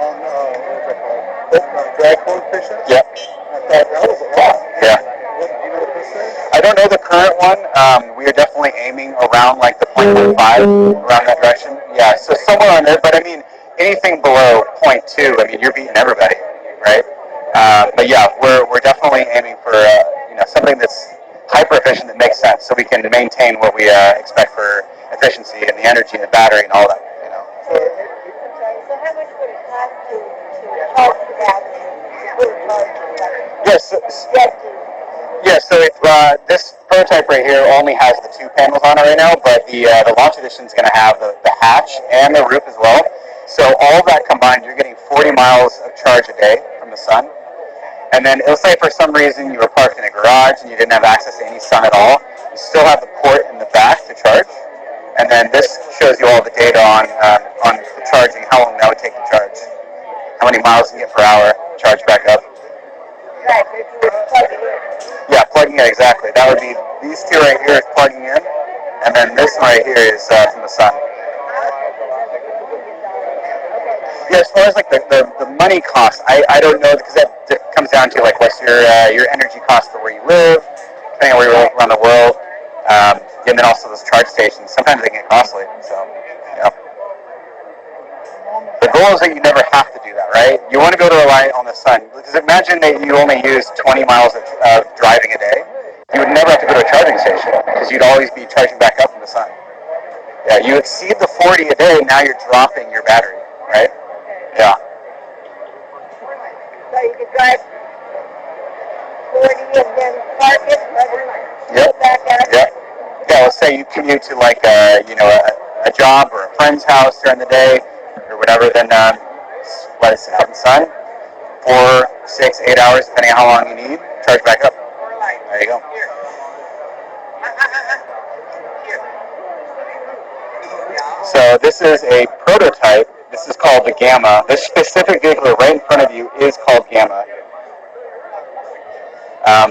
[SPEAKER 2] on what was that called? Drag coefficient.
[SPEAKER 1] Yep.
[SPEAKER 2] I thought that was a lot.
[SPEAKER 1] Yeah.
[SPEAKER 2] Do you know what this is?
[SPEAKER 1] I don't know the current one. We are definitely aiming around like the 0.15, around that direction. Yeah, so somewhere on there. But I mean, anything below 0.2, I mean, you're beating everybody, right? But yeah, we're definitely aiming for something that's hyper efficient that makes sense, so we can maintain what we expect for efficiency and the energy and the battery and all that.
[SPEAKER 4] So how much would it cost to charge the battery?
[SPEAKER 1] Yes. Yeah, so this prototype right here only has the 2 panels on it right now, but the launch edition is going to have the hatch and the roof as well. So all of that combined, you're getting 40 miles of charge a day from the sun. And then it'll say for some reason you were parked in a garage and you didn't have access to any sun at all. You still have the port in the back to charge. And then this shows you all the data on the charging, how long that would take to charge, how many miles you get per hour, charge back up.
[SPEAKER 4] Right, if you were plugging in.
[SPEAKER 1] Yeah, plugging in, exactly. That would be these 2 right here is plugging in, and then this one right here is from the sun. Yeah, as far as like the money cost, I don't know, because that comes down to like what's your energy cost for where you live, depending on where you live around the world, and then also those charge stations. Sometimes they get costly, so yeah. The goal is that you never have to do that, right? You want to be able to rely on the sun. Because imagine that you only use 20 miles of driving a day. You would never have to go to a charging station because you'd always be charging back up from the sun. Yeah, you exceed the 40 a day, now you're dropping your battery, right? Yeah.
[SPEAKER 4] So you could drive 40 and then park it,
[SPEAKER 1] Yep.
[SPEAKER 4] back out.
[SPEAKER 1] Yep. Yeah, let's say you commute to like a job or a friend's house during the day or whatever, then let it sit out in the sun 4, 6, 8 hours, depending on how long you need, charge back up. There you go. So this is a prototype. This is called the Gamma. This specific vehicle right in front of you is called Gamma.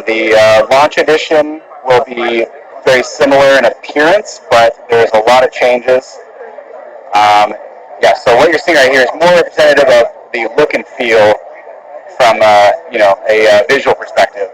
[SPEAKER 1] The launch edition will be very similar in appearance, but there's a lot of changes. So what you're seeing right here is more representative of the look and feel from a visual perspective.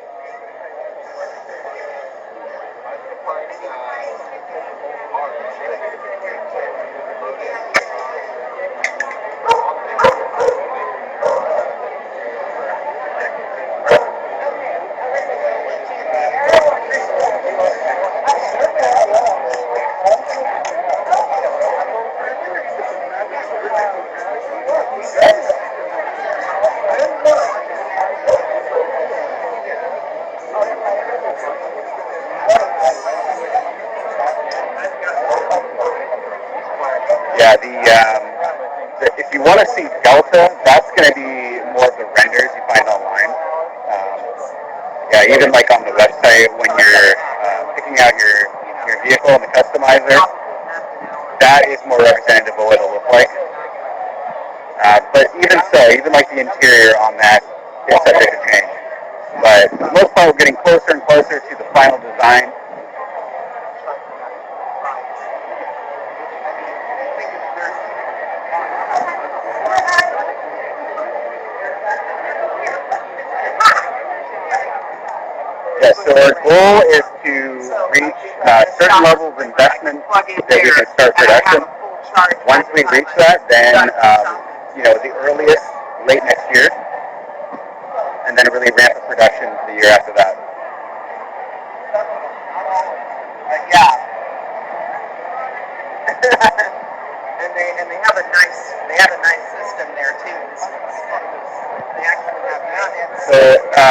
[SPEAKER 1] want to see Delta, that's going to be more of the renders you find online. Yeah, even like on the website when you're picking out your vehicle and the customizer, that is more representative of what it'll look like. But even so, even like the interior on that is subject to change. But for the most part, we're getting closer and closer to the final design. Yeah, so our goal is to reach a certain level of investment that we can start production. Once we reach that, then, the earliest, late next year, and then really ramp up production the year after that.
[SPEAKER 2] Yeah. and they have a nice system there too. They actually have that.
[SPEAKER 1] So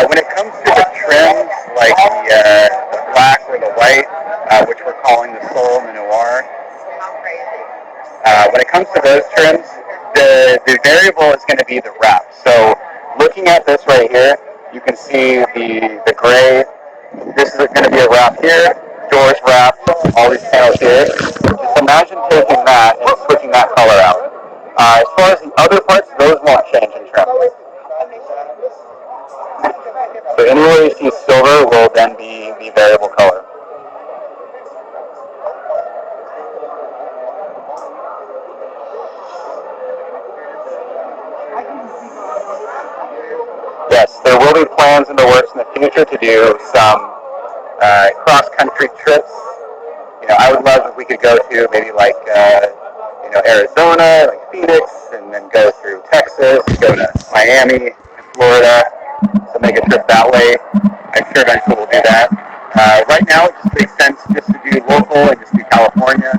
[SPEAKER 1] when it comes to the trims, like the black or the white, which we're calling the Soul and the Noir, when it comes to those trims, the variable is going to be the wrap. So looking at this right here, you can see the gray. This is going to be a wrap here, doors wrap, all these panels here. Just imagine taking that and switching that color out. As far as the other parts, those won't change in trim. So anywhere you see silver will then be the variable color. Yes, there will be plans in the works in the future to do some cross-country trips. I would love if we could go to maybe like Arizona, like Phoenix, and then go through Texas, go to Miami, Florida, so make a trip that way. I'm sure eventually we'll do that. Right now, it just makes sense just to do local and just do California,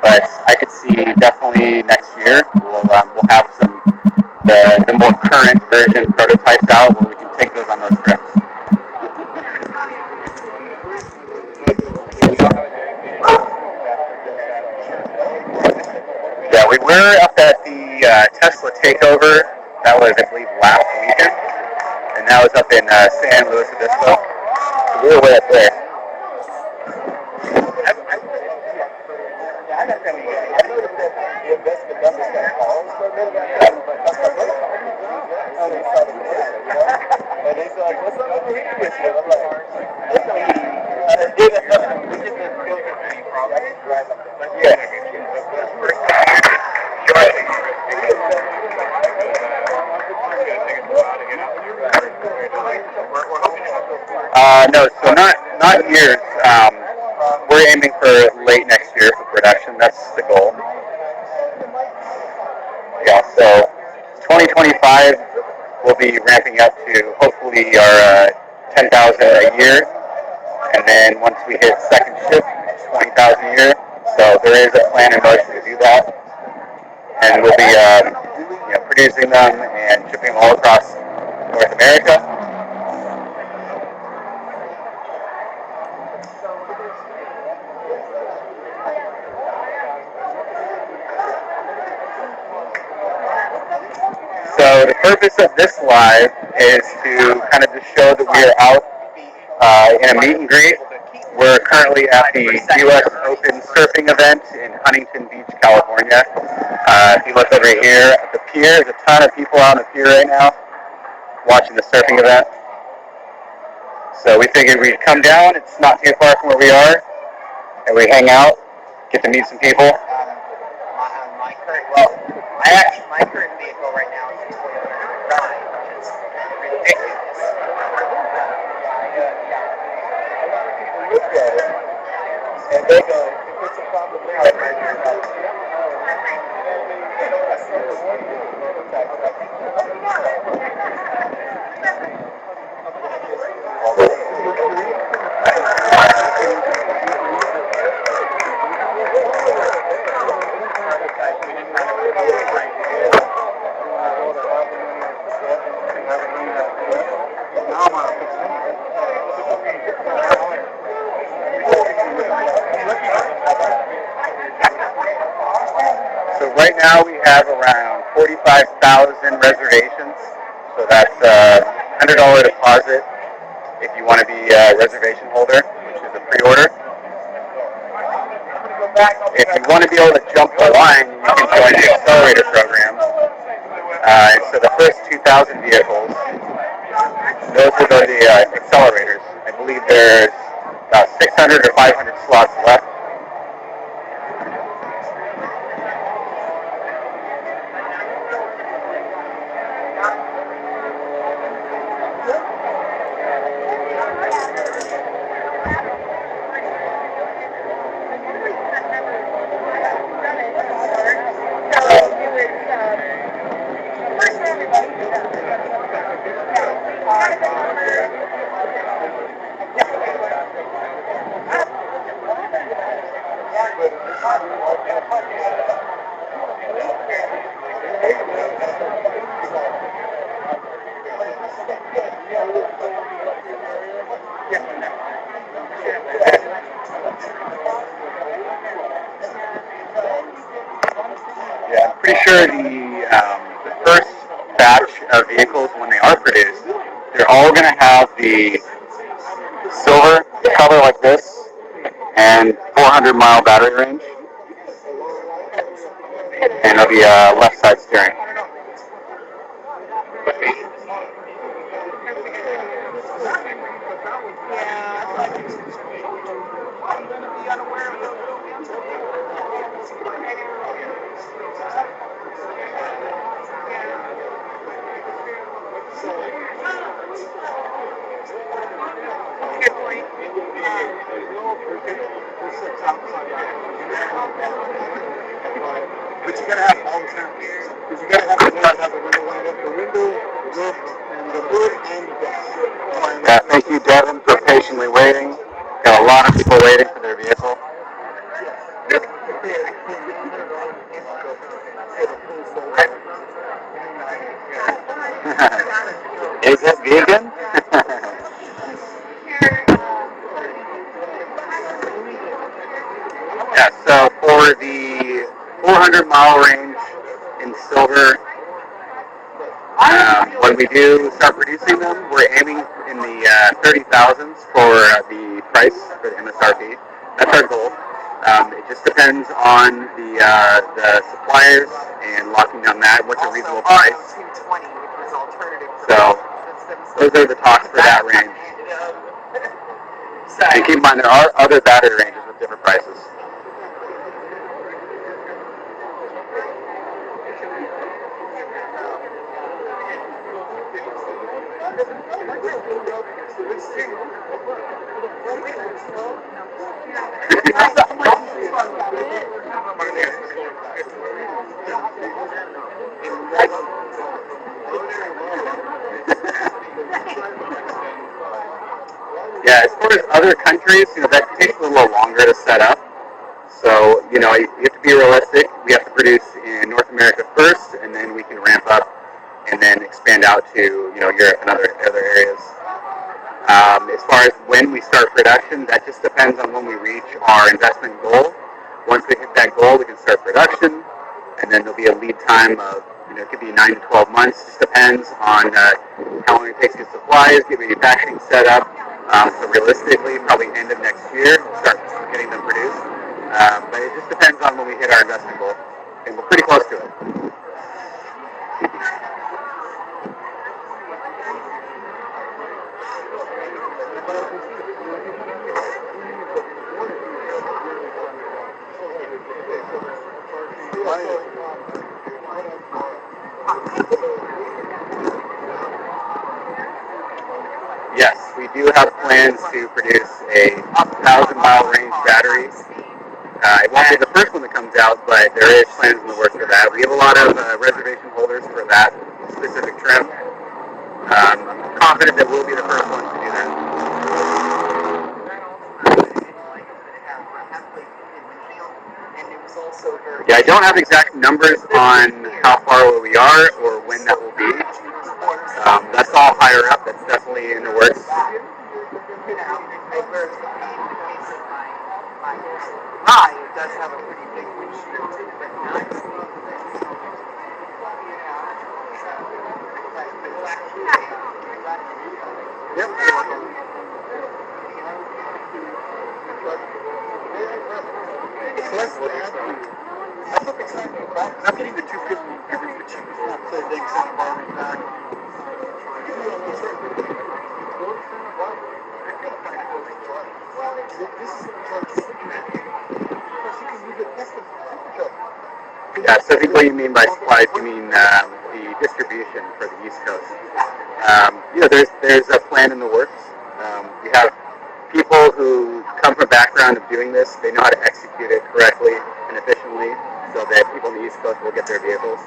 [SPEAKER 1] but I could see definitely next year we'll have the more current version prototypes out where we can take those on those trips. Yeah, we were up at the Tesla takeover. That was, I believe, last weekend, and that was up in San Luis Obispo. So we were way up there. No, so not years. We're aiming for late next year for production. That's the goal. Yeah, so 2025 we'll be ramping up to hopefully our 10,000 a year, and then once we hit second shift, 20,000 a year. So there is a plan in motion to do that, and we'll be producing them and shipping them all across North America. So the purpose of this live is to kind of just show that we are out in a meet and greet. We're currently at the U.S. Open Surfing event in Huntington Beach, California. If you look over here at the pier, there's a ton of people on the pier right now watching the surfing event. So we figured we'd come down. It's not too far from where we are, and we hang out, get to meet some people.
[SPEAKER 2] My current vehicle right now is a Toyota Ride, which is ridiculous.
[SPEAKER 1] And they go, if it's a problem now, So right now we have around 45,000 reservations. So that's a $100 deposit if you want to be a reservation holder, which is a pre-order. If you want to be able to jump the line, you can join the accelerator program. So the first 2,000 vehicles, those will go to the accelerators. I believe there's about 600 or 500 slots left. Yeah, I'm pretty sure the first batch of vehicles, when they are produced, they're all going to have the silver color like this and 400-mile battery range, and it'll be left side steering.
[SPEAKER 2] But you gotta have all the sounds. Because you gotta have the window lined up, the window, the roof, and the hood, and the dash.
[SPEAKER 1] Yeah, thank you, Devin, for patiently waiting. Got a lot of people waiting for their vehicle. Is it vegan? Yeah, so for the 400-mile range in silver, when we do start producing them, we're aiming in the 30,000s for the price for the MSRP. That's our goal. It just depends on the suppliers and locking down that. What's a reasonable price? So those are the talks for that range. And keep in mind, there are other battery ranges with different prices. Yeah, as far as other countries, that takes a little longer to set up. So, you have to be realistic. We have to produce in North America first, and then we can ramp up and then expand out to, Europe and other areas. As far as when we start production, that just depends on when we reach our investment goal. Once we hit that goal, we can start production, and then there'll be a lead time of, it could be 9 to 12 months. Just depends on how long it takes to get supplies, get manufacturing set up. So realistically, probably end of next year, we'll start getting them produced. But it just depends on when we hit our investment goal, and we're pretty close to it. Yes, we do have plans to produce a 1,000-mile range battery. It won't be the first one that comes out, but there is plans in the works for that. We have a lot of reservation holders for that specific trim. I'm confident that we'll be the first ones to do that. Yeah, I don't have exact numbers on how far we are or when that will be. That's all higher up. That's definitely in the works.
[SPEAKER 2] It does have a pretty big windshield too, but nice. I'm getting the 250 because it's the cheapest one, so they can send a bar back. Yeah, so I think what you mean by supplies, you mean the distribution for the East Coast. There's a plan in the works. We have people who come from a background of doing this. They know how to execute it correctly and efficiently so that people on the East Coast will get their vehicles.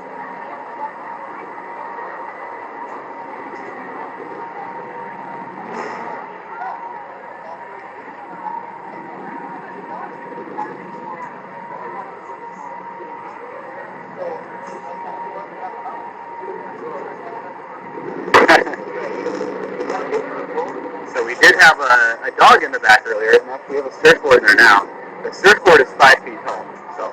[SPEAKER 2] So we did have a dog in the back earlier, and we have a surfboard in there now. The surfboard is 5 feet tall, so.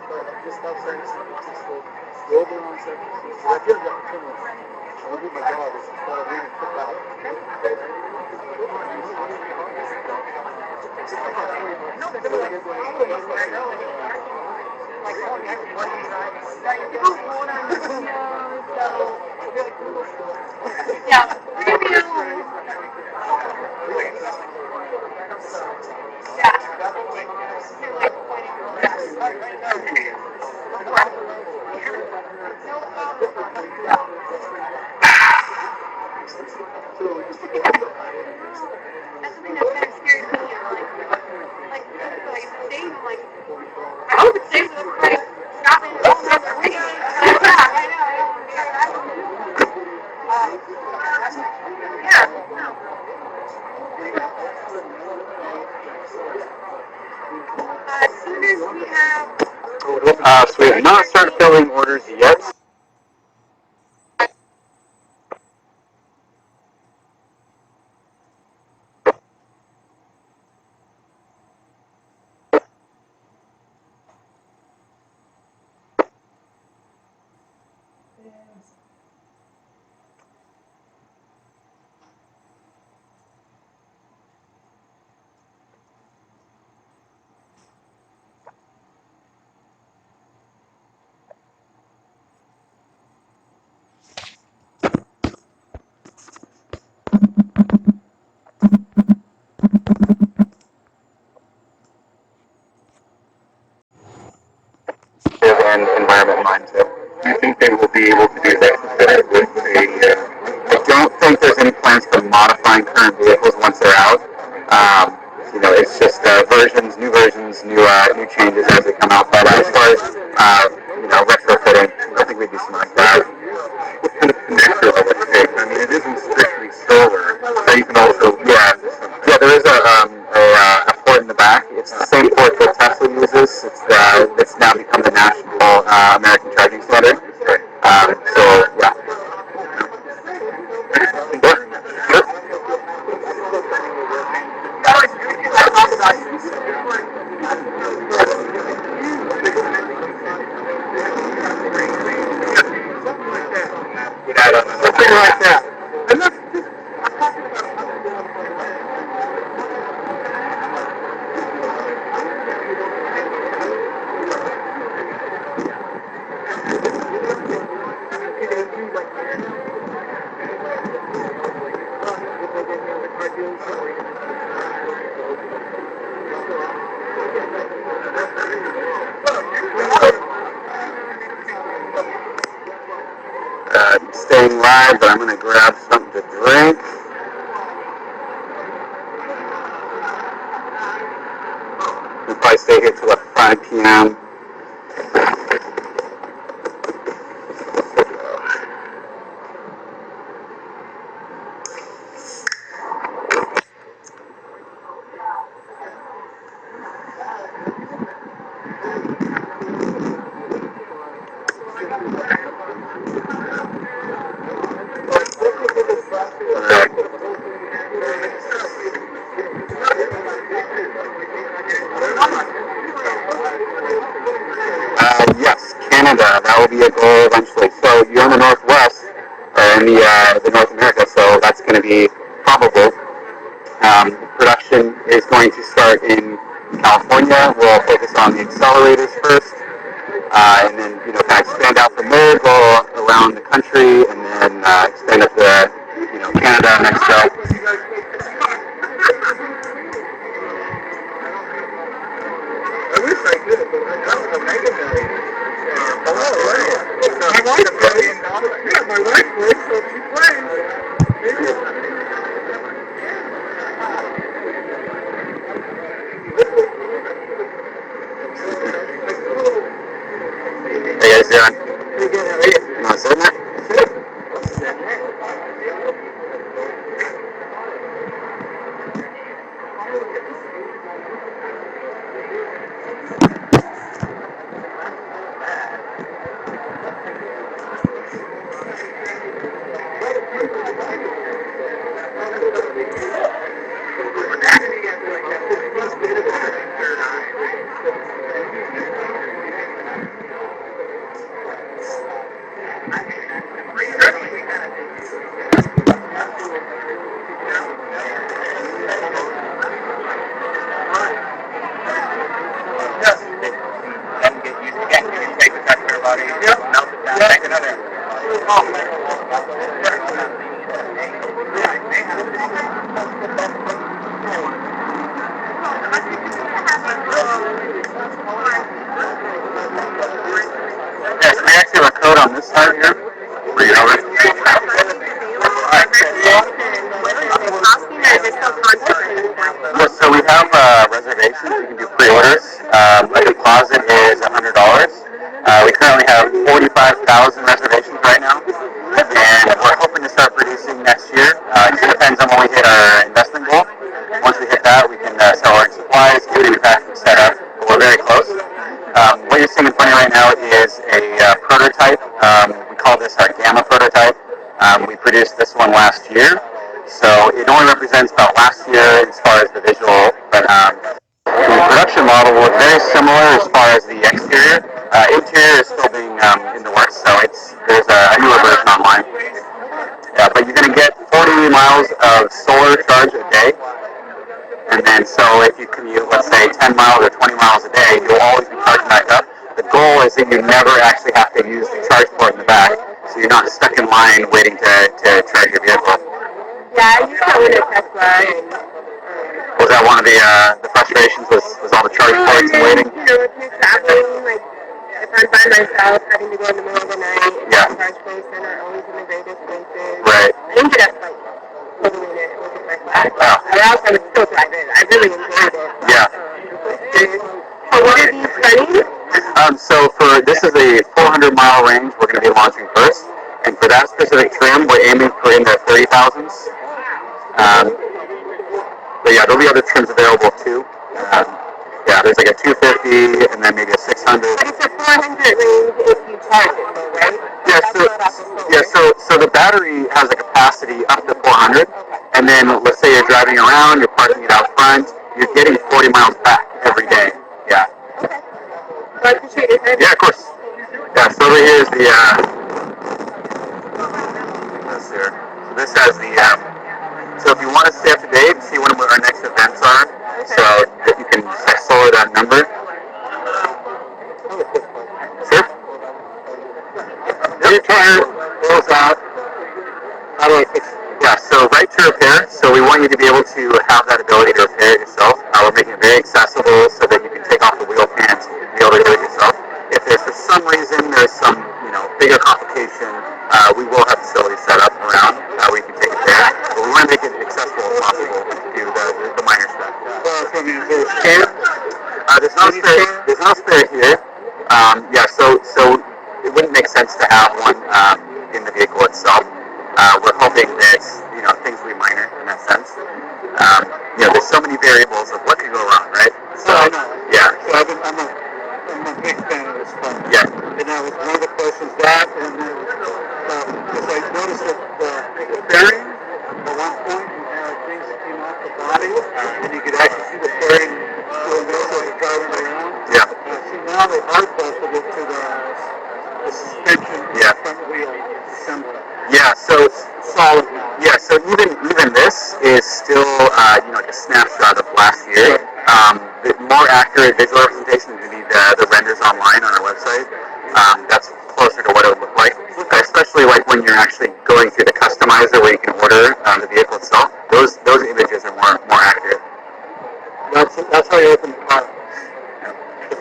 [SPEAKER 2] So we have not started filling orders yet. And environment mindset. I think they will be able to do that with I don't think there's any plans for modifying current vehicles once they're out. It's just new versions, new changes as they come out. But as far as retrofitting, I don't think we'd do something like that. What kind of connector I would take? I mean, it isn't strictly solar, so you can also there is a port in the back. It's the same port that Tesla uses. It's now become the national American charging standard. So yeah. Something like that. Staying live, but I'm going to grab something to drink. We'll probably stay here till like 5 p.m. Yes, Canada, that will be a goal eventually. So you're in the Northwest.
[SPEAKER 1] in the North America, so that's going to be probable. Production is going to start in California. We'll focus on the accelerators first, and then kind of expand out from there, go around the country, and then expand up to Canada, Mexico.
[SPEAKER 2] I wish I could, but I was a mega million. My wife plays. Yeah, my wife plays, so she plays.
[SPEAKER 1] How you guys doing?
[SPEAKER 2] Pretty good, how are you?
[SPEAKER 1] You want to sit in there? Yes, we actually have a code on this side here. Read over. Well, so we have reservations. You can do pre-orders. A deposit is $100. We currently have 45,000 reservations right now, and we're hoping to start producing next year. It just depends on when we hit our investment goal. Once we hit that, we can start ordering supplies, get manufacturing set up. But we're very close. What you're seeing in front of you right now is a prototype. We call this our Gamma prototype. We produced this one last year, so it only represents about last year as far as the visual, but the production model will look very similar as far as the exterior. Interior is still being in the works, so there's a newer version online. Yeah, but you're going to get 40 miles of solar charge a day. And then, so if you commute, let's say, 10 miles or 20 miles a day, you'll always be charging back up. The goal is that you never actually have to use the charge port in the back, so you're not stuck in line waiting to charge your vehicle.
[SPEAKER 4] Yeah, I used to own a Tesla.
[SPEAKER 1] Was that one of the frustrations, was all the charge ports and waiting?
[SPEAKER 4] If you're traveling, like, if I'm by myself, having to go in the middle of the night,
[SPEAKER 1] Yeah.
[SPEAKER 4] charge points that are always in the greatest places.
[SPEAKER 1] Right.
[SPEAKER 4] I ended up, like, totally it with my class.
[SPEAKER 1] Wow.
[SPEAKER 4] Or else I would still drive it. I really enjoyed it.
[SPEAKER 1] Yeah.
[SPEAKER 4] So what are these running?
[SPEAKER 1] So this is a 400-mile range we're going to be launching first, and for that specific trim, we're aiming for in the 30,000s. But yeah, there'll be other trims available too. Yeah, there's like a 250 and then maybe a 600.
[SPEAKER 4] But it's a 400 range if you charge it, though, right?
[SPEAKER 1] Yeah, so the battery has a capacity up to 400, and then let's say you're driving around, you're parking it out front, you're getting 40 miles back every day. Yeah.
[SPEAKER 4] Okay. So I appreciate your time.
[SPEAKER 1] Yeah, of course. Yeah, so over here is the, let's see here. So this has the, so if you want to stay up to date and see when our next events are, so that you can solar that number. Sure. Your tire goes out. How do I fix it? Yeah, so right to repair. So we want you to be able to have that ability to repair it yourself. We're making it very accessible so that you can take off the wheel pants and be able to do it yourself. If there's for some reason there's some bigger complication, we will have facilities set up around where you can take it there. But we want to make it accessible as possible to do the minor stuff.
[SPEAKER 2] So, is there a spare?
[SPEAKER 1] There's no spare here. Yeah, so it wouldn't make sense to have one in the vehicle itself. We're hoping that things will be minor in that sense. There's so many variables of what could go wrong, right? So
[SPEAKER 2] I know.
[SPEAKER 1] yeah.
[SPEAKER 2] So I'm a big fan of this car.
[SPEAKER 1] Yeah.
[SPEAKER 2] And that was one of the questions that, and then because I noticed that the bearing at one point you had things that came off the body, and you could actually see the bearing doing this while you're driving around.
[SPEAKER 1] Yeah.
[SPEAKER 2] See now they hard busted it to the the suspension,
[SPEAKER 1] Yeah.
[SPEAKER 2] the front wheel assembly.
[SPEAKER 1] Yeah, so
[SPEAKER 2] Solid now.
[SPEAKER 1] yeah, so even this is still like a snapshot of last year. The more accurate visual representation would be the renders online on our website. That's closer to what it would look like, especially like when you're actually going through the customizer where you can order the vehicle itself. Those images are more accurate.
[SPEAKER 2] That's how you open the car. You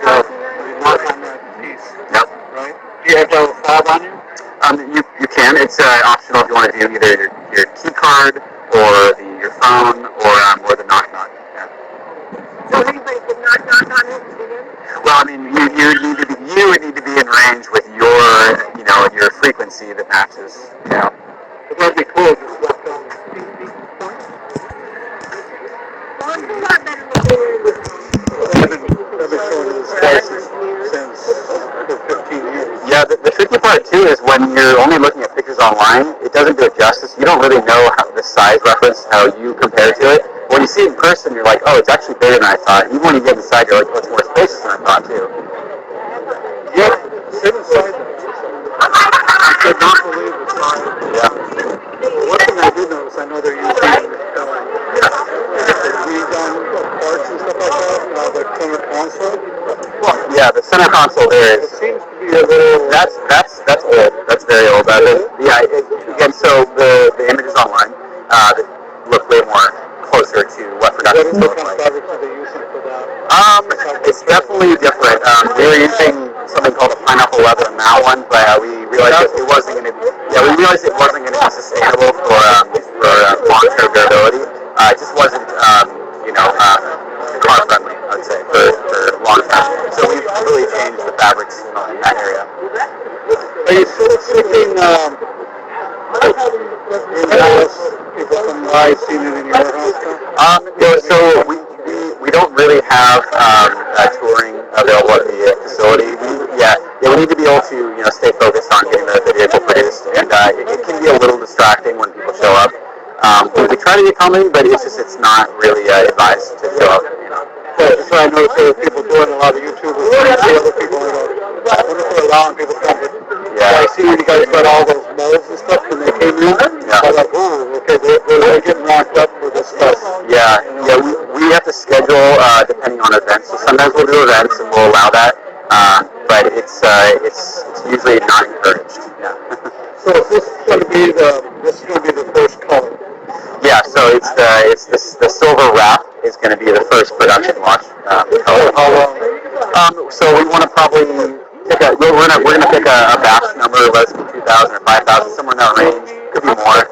[SPEAKER 2] lock on that piece.
[SPEAKER 1] Yep.
[SPEAKER 2] Right? Do you have to have a fob on you?
[SPEAKER 1] You can. It's optional if you want to do either your key card or your phone or the knock. Yeah.
[SPEAKER 4] So anybody can knock on it and get in?
[SPEAKER 1] Well, I mean, you would need to be in range with your frequency that matches.
[SPEAKER 2] But that'd be cool. Just walk down the beep point.
[SPEAKER 4] Well, it's a lot better than doing it.
[SPEAKER 2] I've been showing this license since for 15 years.
[SPEAKER 1] Yeah, the tricky part too is when you're only looking at pictures online, it doesn't do it justice. You don't really know how the size reference, how you compare to it. When you see it in person, you're like, oh, it's actually bigger than I thought. Even when you get inside, you're like, oh, it's more spacious than I thought too.
[SPEAKER 2] Yeah, sit inside that. I could not believe the size.
[SPEAKER 1] Yeah.
[SPEAKER 2] Well, one thing I did notice, I know they're using redone parts and stuff like that, the center console.
[SPEAKER 1] Well, yeah, the center console there
[SPEAKER 2] It
[SPEAKER 1] is.
[SPEAKER 2] seems to be a little.
[SPEAKER 1] That's old. That's very old. Again, so the images online that look way more closer to what production
[SPEAKER 2] What
[SPEAKER 1] looks
[SPEAKER 2] kind of
[SPEAKER 1] like.
[SPEAKER 2] fabrics are they using for that?
[SPEAKER 1] It's definitely different. We were using something called a pineapple leather in that one, but we realized it wasn't going to. Yeah, we realized it wasn't going to be sustainable for long-term durability. It just wasn't, car friendly, I would say, for long term. So we've really changed the fabrics in that area.
[SPEAKER 2] Are you still seeking in-house people from live seeing it in your house now?
[SPEAKER 1] So we don't really have touring available at the facility. We need to be able to stay focused on getting the vehicle produced, and it can be a little distracting when people show up. We try to get coming, but it's not really advised to show up.
[SPEAKER 2] Yeah, that's why I noticed there were people doing a lot of YouTubers and other people. I wonder if they're allowing people to come.
[SPEAKER 1] Yeah.
[SPEAKER 2] I see you guys got all those molds and stuff when they came in.
[SPEAKER 1] Yeah.
[SPEAKER 2] I was like, oh, okay, they're getting ramped up for this stuff.
[SPEAKER 1] Yeah. We have to schedule depending on events. So sometimes we'll do events and we'll allow that, but it's usually not encouraged. Yeah.
[SPEAKER 2] So is this going to be the first color?
[SPEAKER 1] Yeah. So it's the silver wrap is going to be the first production launch color.
[SPEAKER 2] How long?
[SPEAKER 1] So we want to probably we're gonna pick a batch number, let's be 2,000 or 5,000, somewhere in that range. Could be more.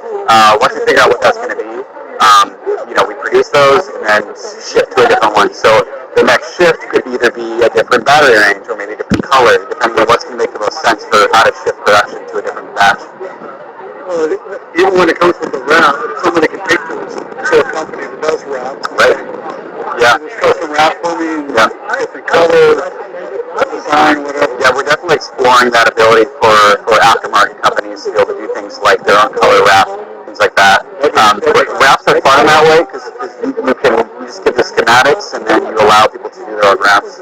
[SPEAKER 1] Once we figure out what that's going to be, we produce those and then shift to a different one. So the next shift could either be a different battery range or maybe a different color, depending on what's going to make the most sense for how to shift production to a different batch.
[SPEAKER 2] Well, even when it comes to the wrap, somebody can take this to a company that does wrap.
[SPEAKER 1] Right. Yeah.
[SPEAKER 2] Just custom wrap for me,
[SPEAKER 1] Yeah.
[SPEAKER 2] different colors, design, whatever.
[SPEAKER 1] Yeah, we're definitely exploring that ability for aftermarket companies to be able to do things like their own color wrap, things like that. Wraps are fun in that way because you just give the schematics and then you allow people to do their own wraps.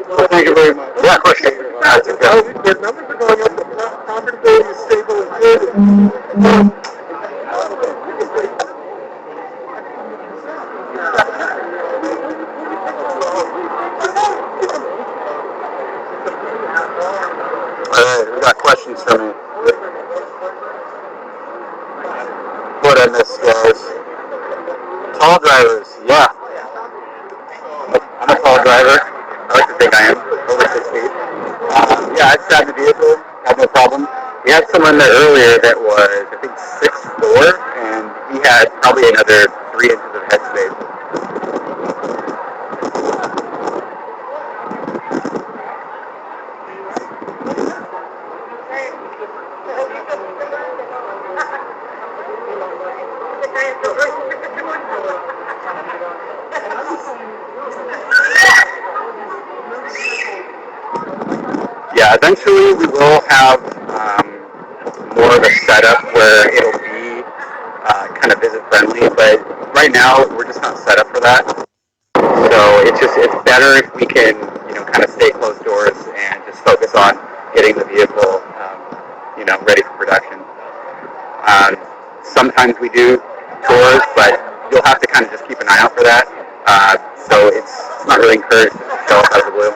[SPEAKER 2] Well, thank you very much.
[SPEAKER 1] Yeah, of course. That's good.
[SPEAKER 2] The numbers are going up, the profitability is stable and good.
[SPEAKER 1] Alright, we got questions for me. What I missed, guys. Tall drivers, yeah. I'm a tall driver. I like to think I am, over 6 feet. Yeah, I'd drive the vehicle, had no problem. We had someone there earlier that was, I think, 6'4", and he had probably another 3 inches of head space. Yeah, eventually we will have more of a setup where it'll be kind of visit friendly, but right now we're just not set up for that. So it's better if we can kind of stay closed doors and just focus on getting getting the vehicle, ready for production. Sometimes we do tours, but you'll have to kind of just keep an eye out for that. So it's not really encouraged to show up out of the blue.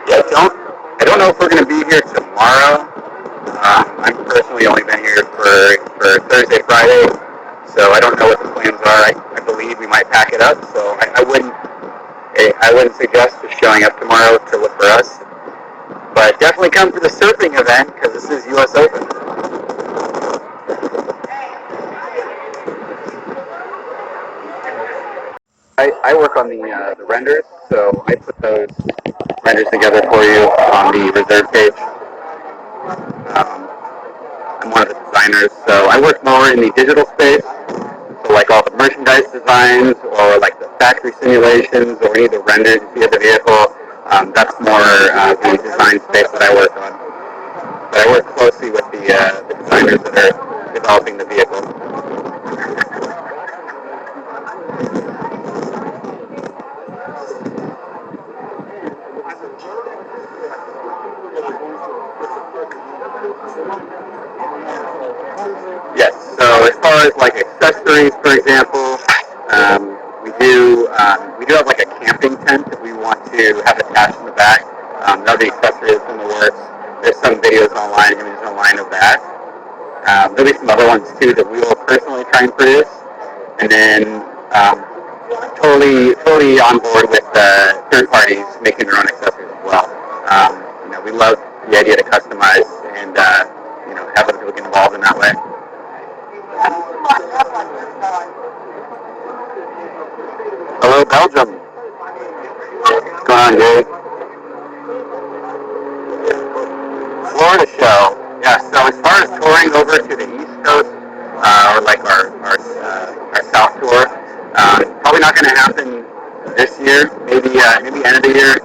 [SPEAKER 1] Yeah, I don't know if we're going to be here tomorrow. I've personally only been here for Thursday, Friday, so I don't know what the plans are. I believe we might pack it up, so I wouldn't suggest just showing up tomorrow to look for us. But definitely come to the surfing event because this is U.S. Open. I work on the renders, so I put those renders together for you on the reserve page. I'm one of the designers, so I work more in the digital space. So like all the merchandise designs or like the factory simulations or any of the renders you see of the vehicle, that's more the design space that I work on. But I work closely with the designers that are developing the vehicle. Yes, so as far as like accessories, for example, we do have like a camping tent that we want to have attached in the back. That'll be accessories in the works. There's some videos online, images online of that. There'll be some other ones too that we will personally try and produce. And then totally on board with third parties making their own accessories as well. We love the idea to customize and have other people get involved in that way. Hello, Belgium. What's going on, Dave? Florida show. Yeah, so as far as touring over to the East Coast, or like our South tour, probably not going to happen this year. Maybe end of the year.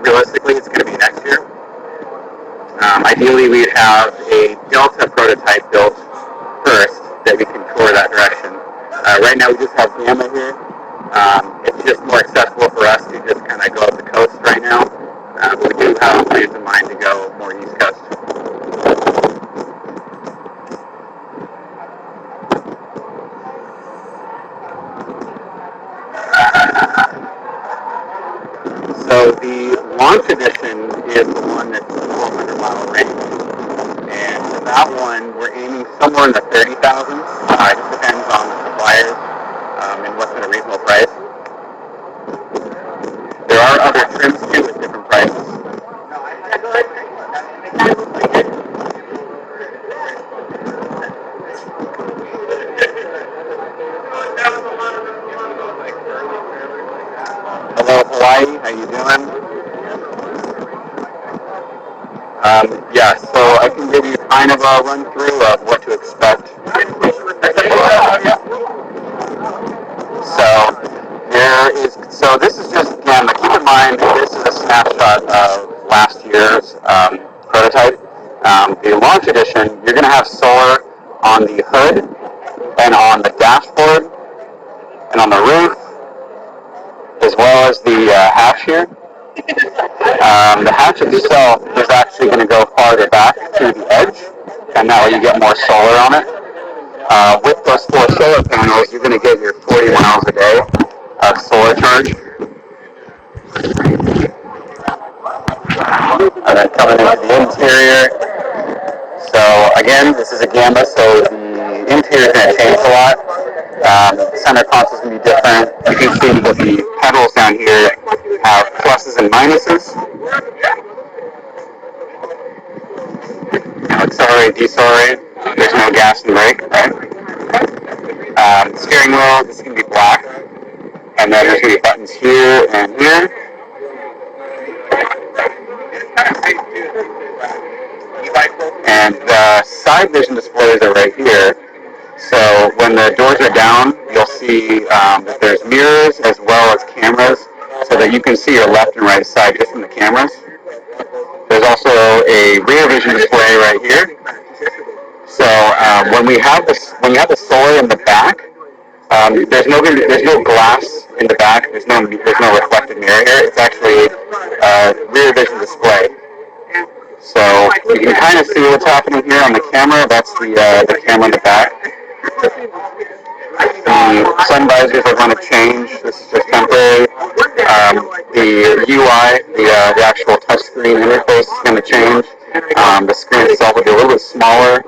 [SPEAKER 1] Realistically, it's going to be next year. Ideally, we'd have a Delta prototype built first that we can tour that direction. Right now, we just have Gamma here. It's just more accessible for us to just kind of go up the coast right now. But we do have plans in mind to go more East Coast. So the launch edition is the one that's 400-mile range. And for that one, we're aiming somewhere in the 30,000s. It just depends on the suppliers and what's at a reasonable price. There are other trims too with different prices. Hello, Hawaii. How you doing? Yeah, so I can give you kind of a run through of what to expect. So this is just, again, keep in mind this is a snapshot of last year's prototype. The launch edition, you're going to have solar on the hood and on the dashboard and on the roof, as well as the hatch here. The hatch itself is actually going to go farther back to the edge, and that way you get more solar on it. With those 4 solar panels, you're going to get your 40 miles a day of solar charge. And then coming into the interior. So again, this is a Gamma, so the interior is going to change a lot. The center console is going to be different. You can see that the pedals down here have pluses and minuses. Accelerate, decelerate. There's no gas and brake, right? Steering wheel, this is going to be black. And then there's going to be buttons here and here. And the side vision displays are right here. So when the doors are down, you'll see that there's mirrors as well as cameras so that you can see your left and right side just from the cameras. There's also a rear vision display right here. So When you have the solar in the back, there's no glass in the back. There's no reflective mirror here. It's actually rear vision display. So you can kind of see what's happening here on the camera. That's the camera in the back. The sun visors are going to change. This is just temporary. The UI, the actual touchscreen interface is going to change. The screen itself will be a little bit smaller.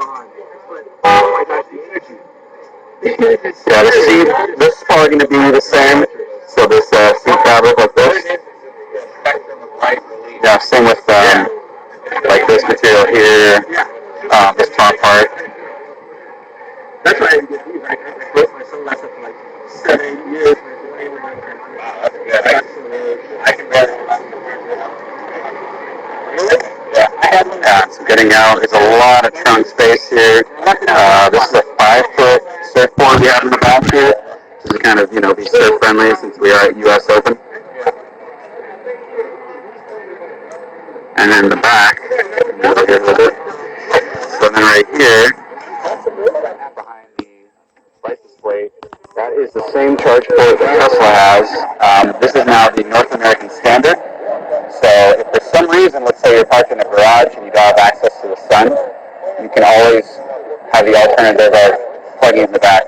[SPEAKER 1] Yeah, the seat, this is probably going to be the same. So this seat fabric like this. Yeah, same with like this material here, this top part. That's why I didn't get these. I broke my sunglasses for like 7-8 years. Wow, that's good. I can wear it. Yeah, so getting out, there's a lot of trunk space here. This is a 5-foot surfboard we have in the back here. Just to kind of, be surf friendly since we are at US Open. And then the back, over here a little bit. So then right here, behind the license plate, that is the same charge port that Tesla has. This is now the North American standard. So if for some reason, let's say you're parked in a garage and you don't have access to the sun, you can always have the alternative of plugging in the back.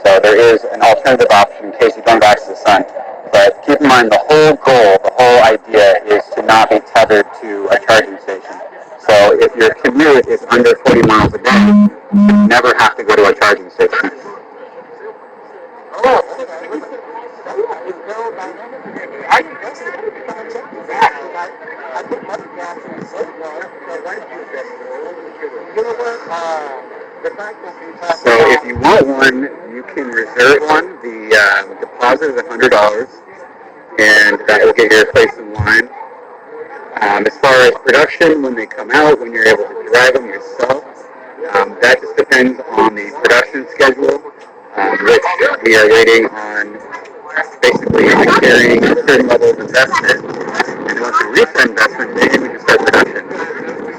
[SPEAKER 1] So there is an alternative option in case you don't have access to the sun. But keep in mind, the whole goal, the whole idea is to not be tethered to a charging station. So if your commute is under 40 miles a day, you never have to go to a charging station. So if you want one, you can reserve one. The deposit is $100, and that will get your place in line. As far as production, when they come out, when you're able to drive them yourself, that just depends on the production schedule, which we are waiting on basically carrying a certain level of investment. And once we reach that investment, maybe we can start production.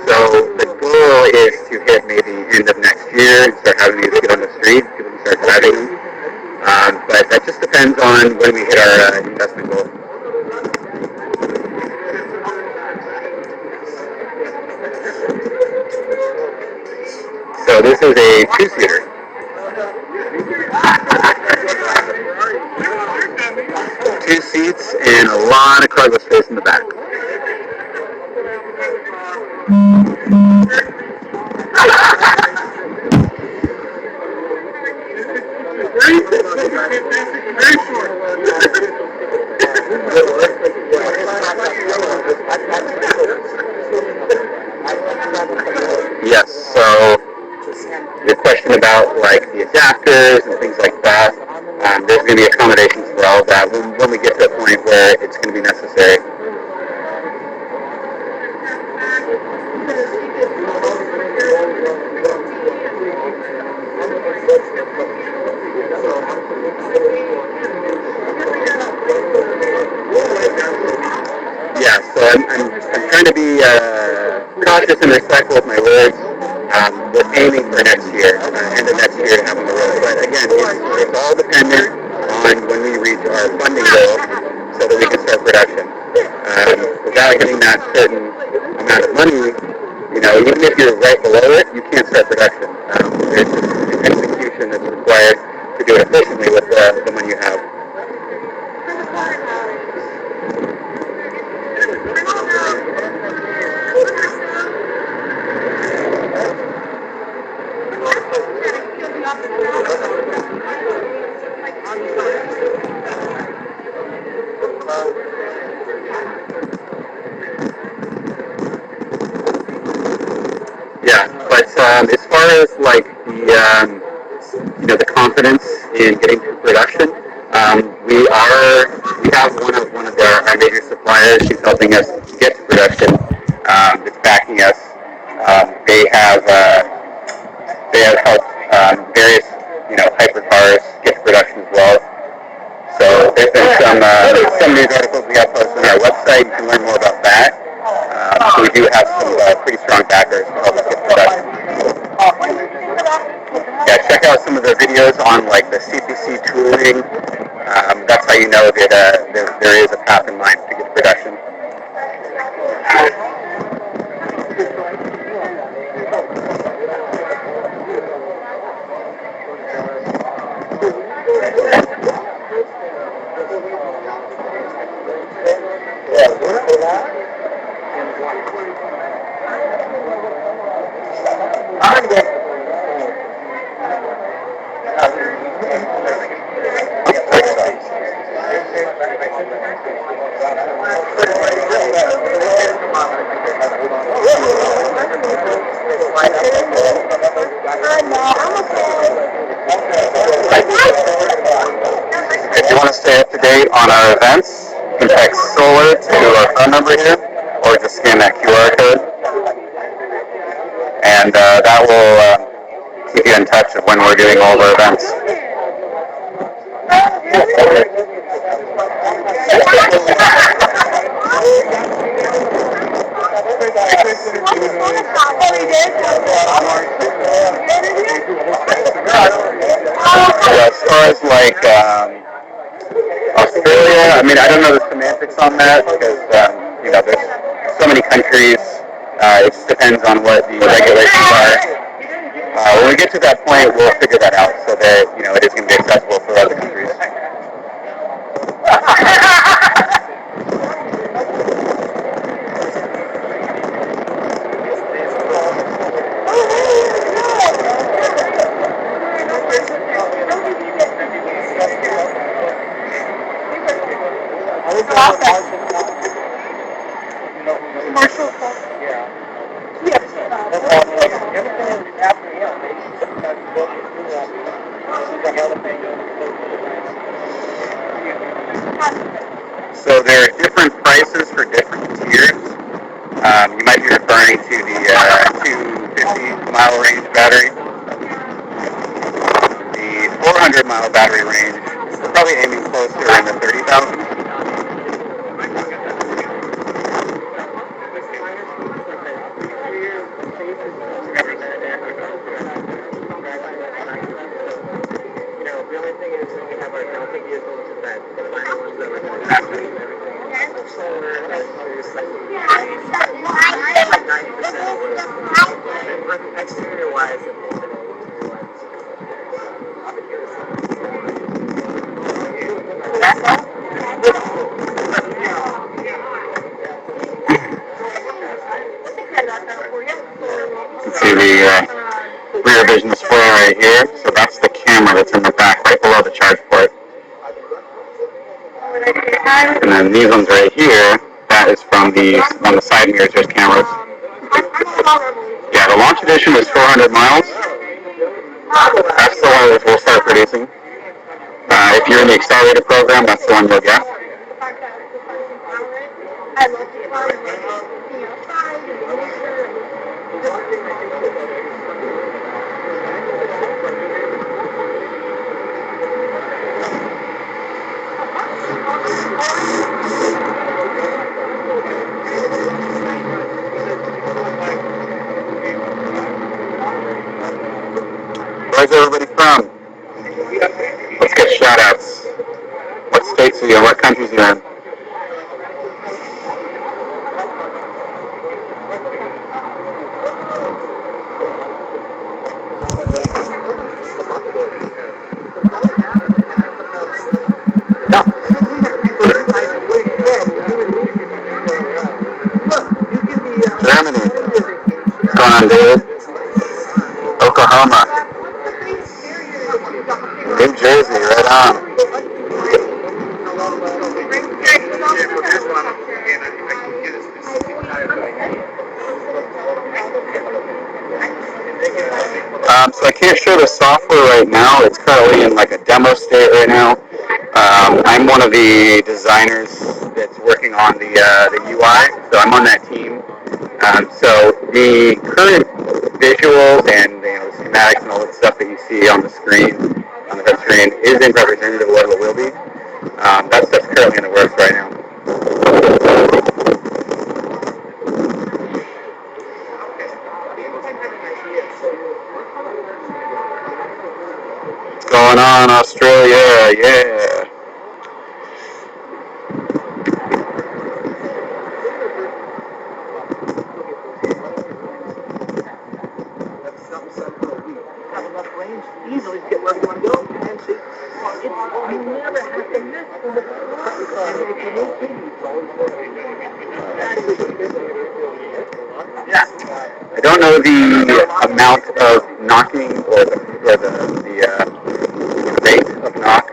[SPEAKER 1] So the goal is to hit maybe end of next year and start having these get on the street, people can start driving them. But that just depends on when we hit our investment goal. So this is a 2-seater. 2 seats and a lot of cargo space in the back. Yes, so your question about like the adapters and things like that, there's going to be accommodations for all of that when we get to a point where it's going to be necessary. Yeah, so I'm trying to be cautious and respectful of my words. We're aiming for next year, end of next year to have on the road. But again, it's all dependent on when we reach our funding goal so that we can start production. Without hitting that certain amount of money, even if you're right below it, you can't start production. There's just execution that's required to do it efficiently with the money you have. Yeah, but as far as like the confidence in getting to production, we have one of our major suppliers. She's helping us get to production. It's backing us. They have helped various hypercars get to production as well. So there's been some news articles we have posted on our website. You can learn more about that. So we do have some pretty strong backers to help us get to production. the videos on like the CPC tooling, that's how you know that there is a path in mind to get to production. If you want to stay up to date on our events, you can text SOLAR to our phone number here, or just scan that QR code, and that will keep you in touch of when we're doing all of our events. As far as like Australia, I mean, I don't know the semantics on that because there's so many countries. It just depends on what the regulations are. When we get to that point, we'll figure that out so that it is going to be accessible for other countries. So there are different prices for different tiers. You might be referring to the 250-mile range battery. The 400-mile battery range, we're probably aiming closer in the 30,000. See the rear vision display right here. So that's the camera that's in the back, right below the charge port. And then these ones right here, that is from on the side mirrors, there's cameras. Yeah, the launch edition is 400 miles. That's the one that we'll start producing. If you're in the accelerator program, that's the one you'll get. Where's everybody from? Let's get shout outs. What states are you in? What countries are you in? Germany. What's going on, David? Oklahoma. New Jersey, right on. So I can't show the software right now. It's currently in like a demo state right now. I'm one of the designers that's working on the UI, so I'm on that team. So the current visuals and the schematics and all that stuff that you see on the screen, on the web screen, isn't representative of what it will be. That stuff's currently in the works right now. going on, Australia? Yeah.
[SPEAKER 2] Have enough range easily to get where you want to go, and see, you never have to miss.
[SPEAKER 1] I don't know the amount of knocking or the rate of knock.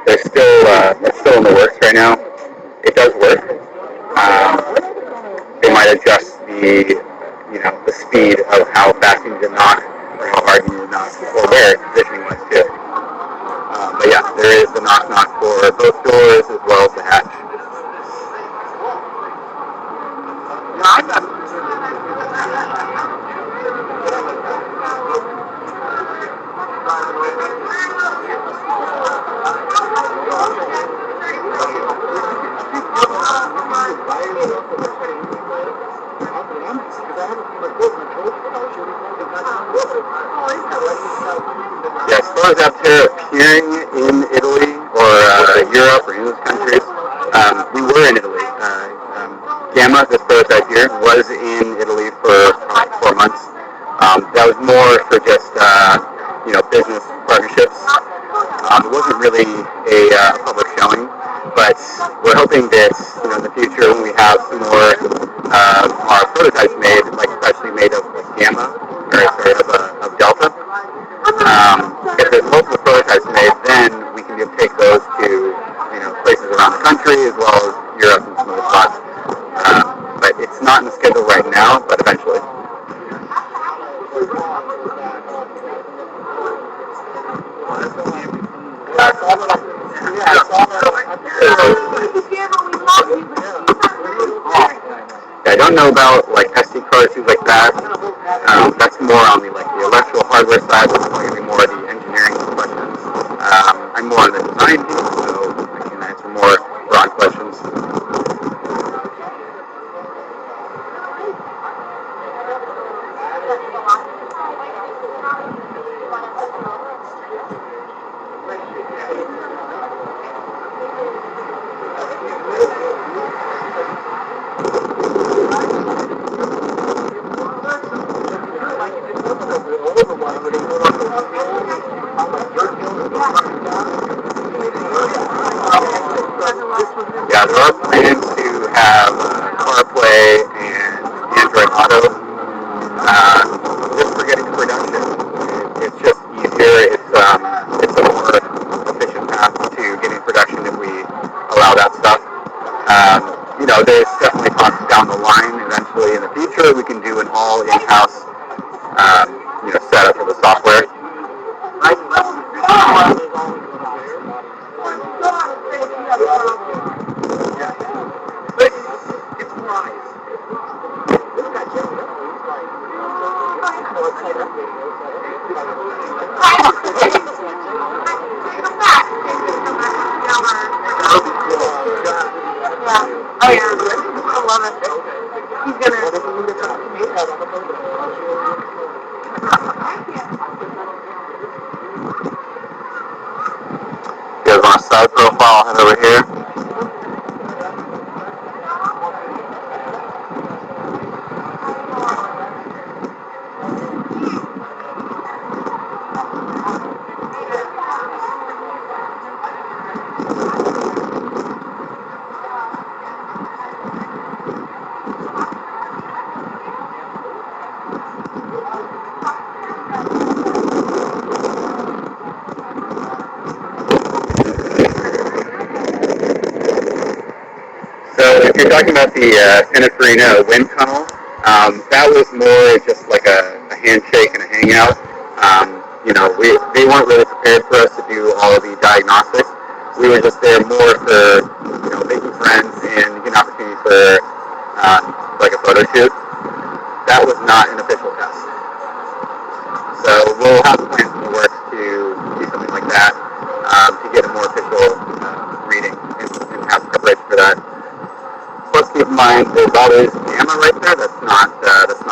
[SPEAKER 1] That's still in the works right now. It does work. They might adjust the speed of how fast you need to knock or how hard you need to knock or where it's positioning wise too. But yeah, there is the knock for both doors as well as the hatch. Yeah, as far as Aptera appearing in Italy or Europe or English countries, we were in Italy. Gamma, this prototype here, was in Italy for 4 months. That was more for just business partnerships. It wasn't really a public showing, but we're hoping that in the future when we have some more our prototypes made, like especially made of like Gamma or sorry of Delta. If there's multiple prototypes made, then we can take those to places around the country as well as Europe and some other spots. But it's not in the schedule right now, but eventually. I don't know about like SD cards, things like that. That's more on the electrical hardware side. That's going to be more of the engineering questions. I'm more on the design piece, so I can answer more broad questions. Yeah, there are plans to have CarPlay and Android Auto. Just for getting to production, it's just easier. It's a more efficient path to getting production if we allow that stuff. There's definitely talks down the line. Eventually, in the future, we can do an all in-house, setup for the software.
[SPEAKER 4] Oh yeah, I love it. He's gonna.
[SPEAKER 1] You guys want a side profile? Head over here. So if you're talking about the Pininfarina wind tunnel, that was more just like a handshake and a hangout. They weren't really prepared for us to do all of the diagnostics. We were just there more for making friends and getting an opportunity for like a photo shoot. That was not an official test. So we'll have plans in the works to do something like that to get a more official reading and have preparation for that. Let's keep in mind there's always Gamma right there. That's not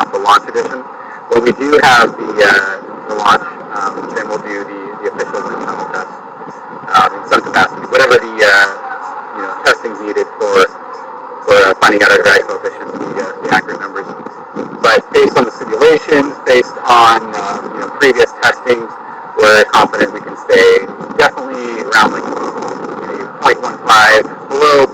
[SPEAKER 1] the launch edition. When we do have the launch, then we'll do the official whatever the testing's needed for finding out our drag coefficient, the accurate numbers. But based on the simulations, based on previous testing, we're confident we can stay definitely around like 0.15, below